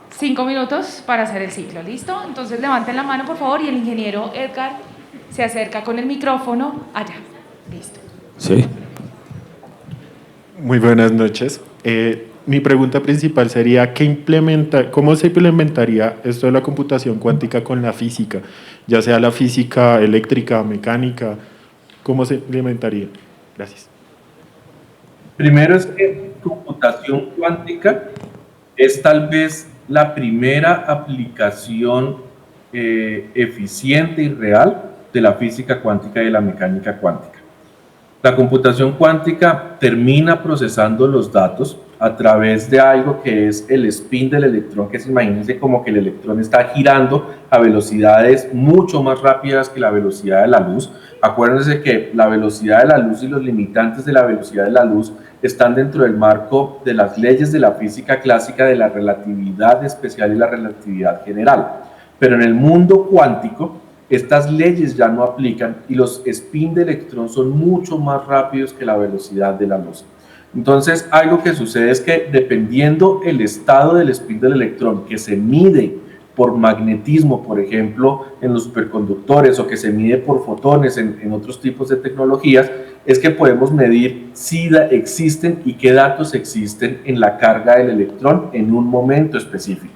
5 minutos para hacer el ciclo. ¿Listo? Entonces levanten la mano, por favor, y el ingeniero Edgar se acerca con el micrófono allá. Listo. Sí. Muy buenas noches. Mi pregunta principal sería, ¿cómo se implementaría esto de la computación cuántica con la física? Ya sea la física eléctrica, mecánica, ¿cómo se implementaría? Gracias. Primero es que computación cuántica es tal vez la primera aplicación eficiente y real de la física cuántica y de la mecánica cuántica. La computación cuántica termina procesando los datos a través de algo que es el spin del electrón, que es, imagínense, como que el electrón está girando a velocidades mucho más rápidas que la velocidad de la luz. Acuérdense que la velocidad de la luz y los limitantes de la velocidad de la luz están dentro del marco de las leyes de la física clásica, de la relatividad especial y la relatividad general. Pero en el mundo cuántico, estas leyes ya no aplican y los spin de electrón son mucho más rápidos que la velocidad de la luz. Entonces, algo que sucede es que dependiendo el estado del spin del electrón, que se mide por magnetismo, por ejemplo, en los superconductores, o que se mide por fotones en otros tipos de tecnologías, es que podemos medir si existen y qué datos existen en la carga del electrón en un momento específico.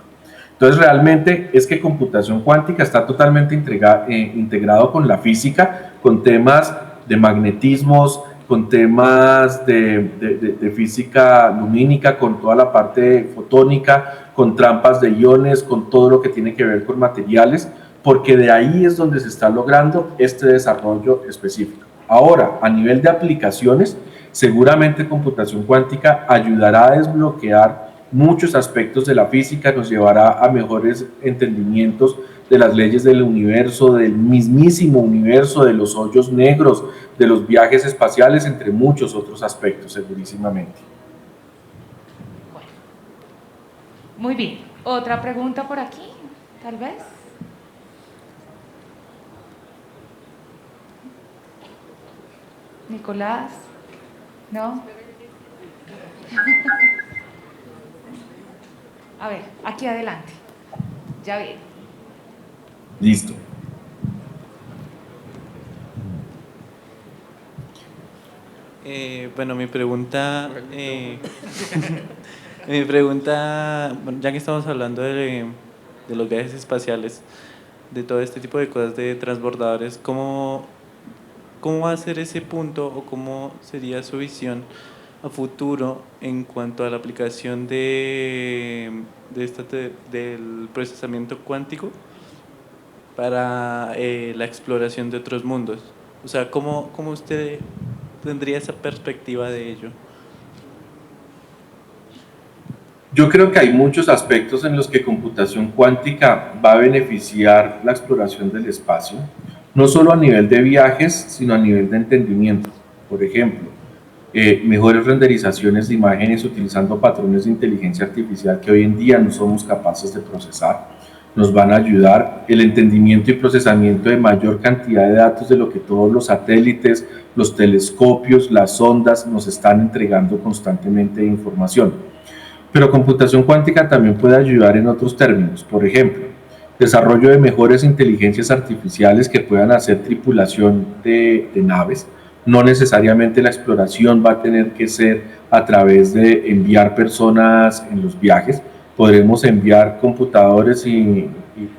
Entonces, realmente es que computación cuántica está totalmente integrado con la física, con temas de magnetismos, con temas de física lumínica, con toda la parte fotónica, con trampas de iones, con todo lo que tiene que ver con materiales, porque de ahí es donde se está logrando este desarrollo específico. Ahora, a nivel de aplicaciones, seguramente computación cuántica ayudará a desbloquear muchos aspectos de la física, nos llevará a mejores entendimientos de las leyes del universo, del mismísimo universo, de los hoyos negros, de los viajes espaciales, entre muchos otros aspectos, segurísimamente. Bueno. Muy bien. ¿Otra pregunta por aquí, tal vez? Nicolás, ¿no? A ver, aquí adelante. Ya viene. Listo. Bueno, mi pregunta, bueno, ya que estamos hablando de los viajes espaciales, de todo este tipo de cosas de transbordadores, ¿cómo va a ser ese punto o cómo sería su visión a futuro en cuanto a la aplicación del procesamiento cuántico para la exploración de otros mundos? O sea, ¿cómo usted tendría esa perspectiva de ello? Yo creo que hay muchos aspectos en los que computación cuántica va a beneficiar la exploración del espacio, no solo a nivel de viajes, sino a nivel de entendimiento. Por ejemplo, mejores renderizaciones de imágenes utilizando patrones de inteligencia artificial que hoy en día no somos capaces de procesar. Nos van a ayudar el entendimiento y procesamiento de mayor cantidad de datos de lo que todos los satélites, los telescopios, las sondas nos están entregando constantemente de información. Pero computación cuántica también puede ayudar en otros términos. Por ejemplo, desarrollo de mejores inteligencias artificiales que puedan hacer tripulación de naves. No necesariamente la exploración va a tener que ser a través de enviar personas en los viajes. Podremos enviar computadores y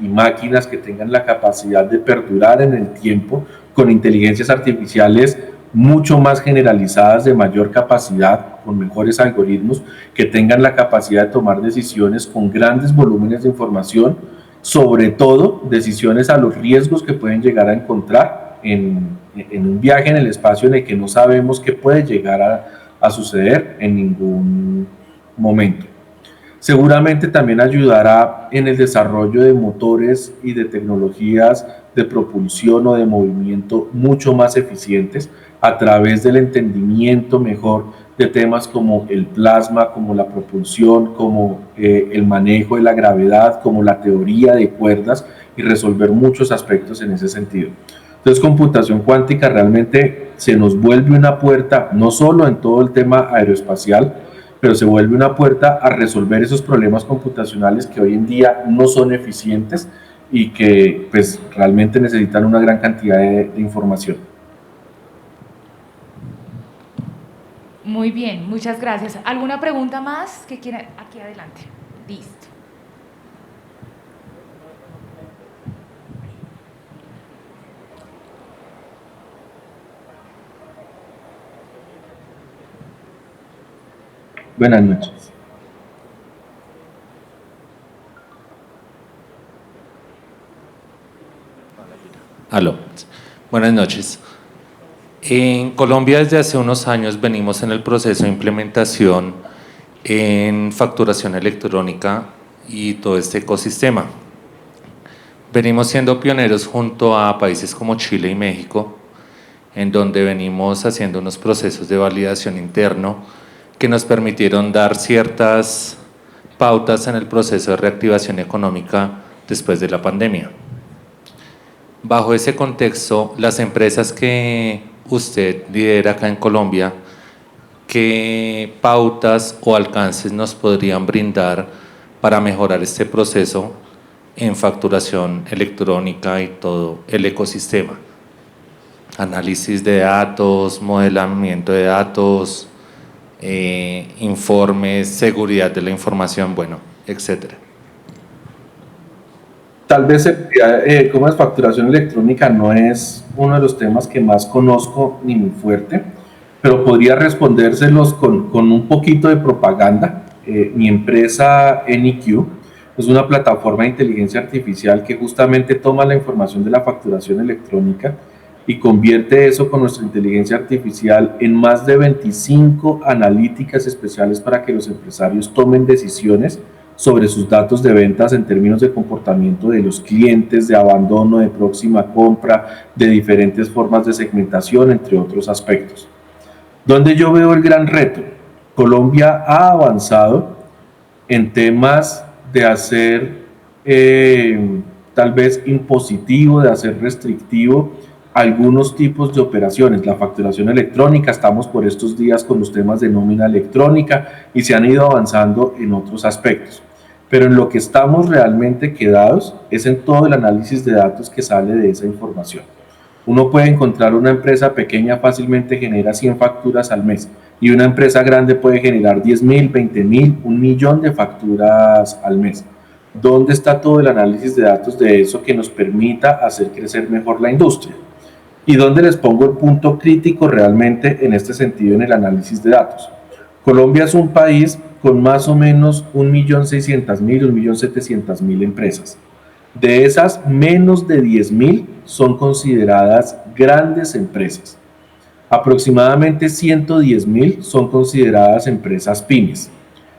máquinas que tengan la capacidad de perdurar en el tiempo con inteligencias artificiales mucho más generalizadas, de mayor capacidad, con mejores algoritmos, que tengan la capacidad de tomar decisiones con grandes volúmenes de información, sobre todo decisiones a los riesgos que pueden llegar a encontrar en un viaje en el espacio en el que no sabemos qué puede llegar a suceder en ningún momento. Seguramente también ayudará en el desarrollo de motores y de tecnologías de propulsión o de movimiento mucho más eficientes a través del entendimiento mejor de temas como el plasma, como la propulsión, como el manejo de la gravedad, como la teoría de cuerdas, y resolver muchos aspectos en ese sentido. Entonces, computación cuántica realmente se nos vuelve una puerta, no solo en todo el tema aeroespacial, pero se vuelve una puerta a resolver esos problemas computacionales que hoy en día no son eficientes y que pues realmente necesitan una gran cantidad de información. Muy bien, muchas gracias. ¿Alguna pregunta más que quieran? Aquí adelante. Listo. Buenas noches. Aló. Buenas noches. En Colombia desde hace unos años venimos en el proceso de implementación en facturación electrónica y todo este ecosistema. Venimos siendo pioneros junto a países como Chile y México, en donde venimos haciendo unos procesos de validación interno que nos permitieron dar ciertas pautas en el proceso de reactivación económica después de la pandemia. Bajo ese contexto, las empresas que usted lidera acá en Colombia, ¿qué pautas o alcances nos podrían brindar para mejorar este proceso en facturación electrónica y todo el ecosistema? Análisis de datos, modelamiento de datos, informes, seguridad de la información, bueno, etcétera. Tal vez cómo es facturación electrónica no es uno de los temas que más conozco ni muy fuerte, pero podría respondérselos con un poquito de propaganda. Mi empresa NEQ es una plataforma de inteligencia artificial que justamente toma la información de la facturación electrónica y convierte eso con nuestra inteligencia artificial en más de 25 analíticas especiales para que los empresarios tomen decisiones sobre sus datos de ventas en términos de comportamiento de los clientes, de abandono, de próxima compra, de diferentes formas de segmentación, entre otros aspectos. ¿Dónde yo veo el gran reto? Colombia ha avanzado en temas de hacer tal vez impositivo, de hacer restrictivo algunos tipos de operaciones. La facturación electrónica, estamos por estos días con los temas de nómina electrónica y se han ido avanzando en otros aspectos. Pero en lo que estamos realmente quedados es en todo el análisis de datos que sale de esa información. Uno puede encontrar una empresa pequeña fácilmente genera 100 facturas al mes y una empresa grande puede generar 10.000, 20.000, 1.000.000 de facturas al mes. ¿Dónde está todo el análisis de datos de eso que nos permita hacer crecer mejor la industria? ¿Y dónde les pongo el punto crítico realmente en este sentido en el análisis de datos? Colombia es un país con más o menos 1.600.000, 1.700.000 empresas. De esas, menos de 10.000 son consideradas grandes empresas. Aproximadamente 110.000 son consideradas empresas pymes.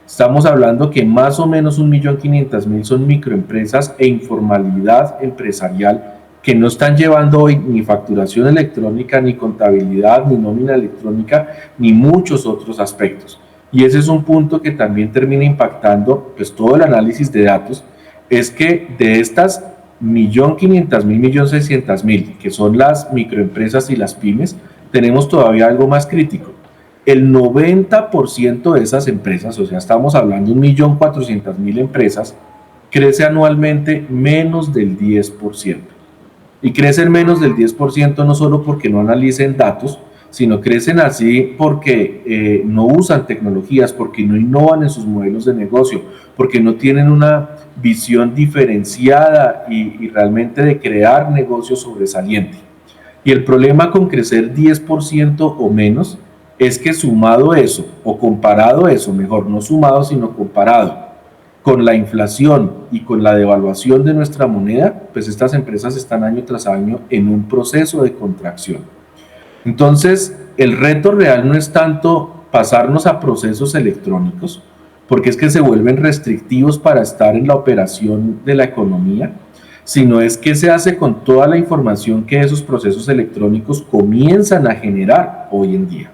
Estamos hablando que más o menos 1.500.000 son microempresas e informalidad empresarial que no están llevando hoy ni facturación electrónica, ni contabilidad, ni nómina electrónica, ni muchos otros aspectos. Y ese es un punto que también termina impactando pues, todo el análisis de datos, es que de estas 1.500.000, 1.600.000, que son las microempresas y las pymes, tenemos todavía algo más crítico. El 90% de esas empresas, o sea, estamos hablando de 1.400.000 empresas, crece anualmente menos del 10%. Y crecen menos del 10% no solo porque no analicen datos, sino crecen así porque no usan tecnologías, porque no innovan en sus modelos de negocio, porque no tienen una visión diferenciada y realmente de crear negocios sobresaliente. Y el problema con crecer 10% o menos es que sumado eso, o comparado eso, mejor, no sumado, sino comparado con la inflación y con la devaluación de nuestra moneda, pues estas empresas están año tras año en un proceso de contracción. Entonces, el reto real no es tanto pasarnos a procesos electrónicos, porque es que se vuelven restrictivos para estar en la operación de la economía, sino es qué se hace con toda la información que esos procesos electrónicos comienzan a generar hoy en día.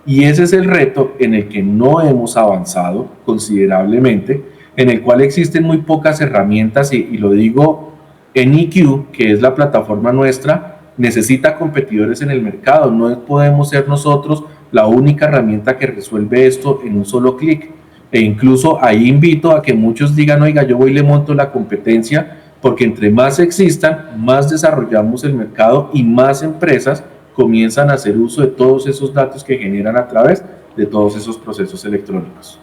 Y ese es el reto en el que no hemos avanzado considerablemente, en el cual existen muy pocas herramientas, y lo digo, NEQ, que es la plataforma nuestra, necesita competidores en el mercado. No podemos ser nosotros la única herramienta que resuelve esto en un solo clic. E incluso ahí invito a que muchos digan, oiga, yo voy y le monto la competencia, porque entre más existan, más desarrollamos el mercado y más empresas comienzan a hacer uso de todos esos datos que generan a través de todos esos procesos electrónicos.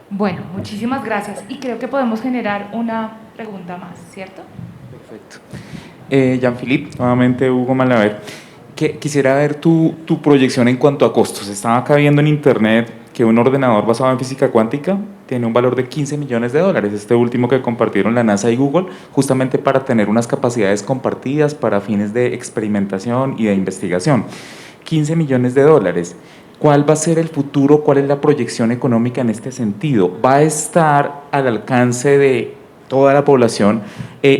Bueno, muchísimas gracias. Y creo que podemos generar una pregunta más, ¿cierto? Perfecto. Jean-Philippe, nuevamente Hugo Malaver. Quisiera ver tu proyección en cuanto a costos. Estaba acá viendo en internet que un ordenador basado en física cuántica tiene un valor de $15 millones, este último que compartieron la NASA y Google, justamente para tener unas capacidades compartidas para fines de experimentación y de investigación. $15 millones. ¿Cuál va a ser el futuro? ¿Cuál es la proyección económica en este sentido? ¿Va a estar al alcance de toda la población?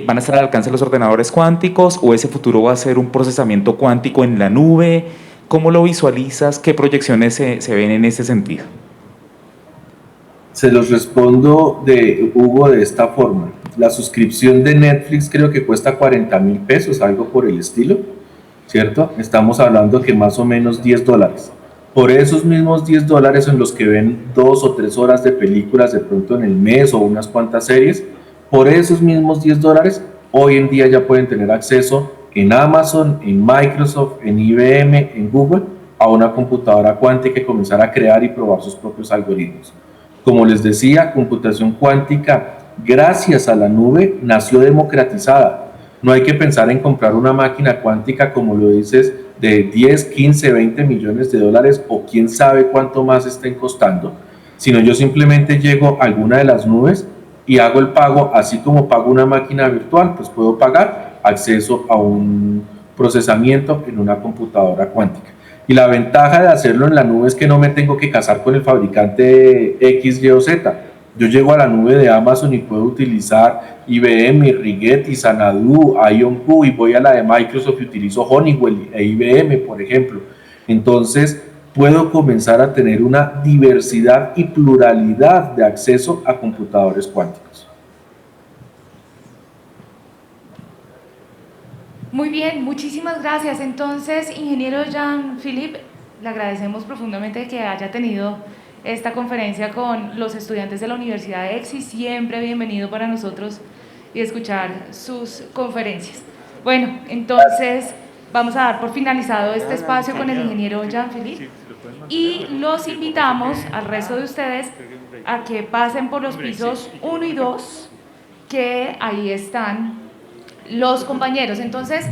¿Van a estar al alcance de los ordenadores cuánticos o ese futuro va a ser un procesamiento cuántico en la nube? ¿Cómo lo visualizas? ¿Qué proyecciones se ven en ese sentido? Se los respondo Hugo, de esta forma. La suscripción de Netflix creo que cuesta 40.000 pesos, algo por el estilo, ¿cierto? Estamos hablando que más o menos $10. Por esos mismos $10 en los que ven 2 o 3 horas de películas de pronto en el mes o unas cuantas series, por esos mismos $10, hoy en día ya pueden tener acceso en Amazon, en Microsoft, en IBM, en Google, a una computadora cuántica y comenzar a crear y probar sus propios algoritmos. Como les decía, computación cuántica, gracias a la nube, nació democratizada. No hay que pensar en comprar una máquina cuántica, como lo dices, de 10, 15, 20 millones de dólares o quién sabe cuánto más estén costando, sino yo simplemente llego a alguna de las nubes y hago el pago, así como pago una máquina virtual, pues puedo pagar acceso a un procesamiento en una computadora cuántica. Y la ventaja de hacerlo en la nube es que no me tengo que casar con el fabricante X, Y o Z. Yo llego a la nube de Amazon y puedo utilizar IBM, Rigetti, Xanadu, IonQ, y voy a la de Microsoft y utilizo Honeywell e IBM, por ejemplo. Entonces, puedo comenzar a tener una diversidad y pluralidad de acceso a computadores cuánticos. Muy bien, muchísimas gracias. Entonces, ingeniero Jean-Philippe, le agradecemos profundamente que haya tenido esta conferencia con los estudiantes de la Universidad de EXI. Siempre bienvenido para nosotros y escuchar sus conferencias. Bueno, entonces vamos a dar por finalizado este espacio con el ingeniero Jean-Philippe y los invitamos al resto de ustedes a que pasen por los pisos 1 y 2, que ahí están los compañeros. Entonces,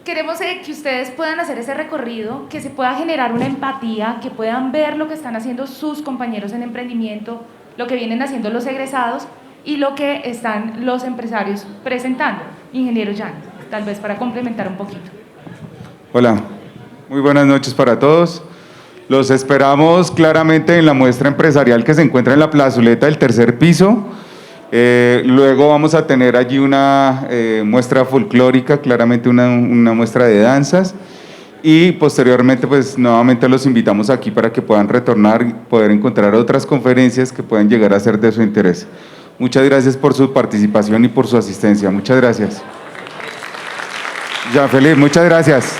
queremos que ustedes puedan hacer ese recorrido, que se pueda generar una empatía, que puedan ver lo que están haciendo sus compañeros en emprendimiento, lo que vienen haciendo los egresados y lo que están los empresarios presentando. Ingeniero Jan, tal vez para complementar un poquito. Hola, muy buenas noches para todos. Los esperamos claramente en la muestra empresarial que se encuentra en la plazoleta del tercer piso. Luego vamos a tener allí una muestra folclórica, claramente una muestra de danzas. Y posteriormente, pues nuevamente los invitamos aquí para que puedan retornar y poder encontrar otras conferencias que puedan llegar a ser de su interés. Muchas gracias por su participación y por su asistencia. Muchas gracias. Jean-Philippe, muchas gracias.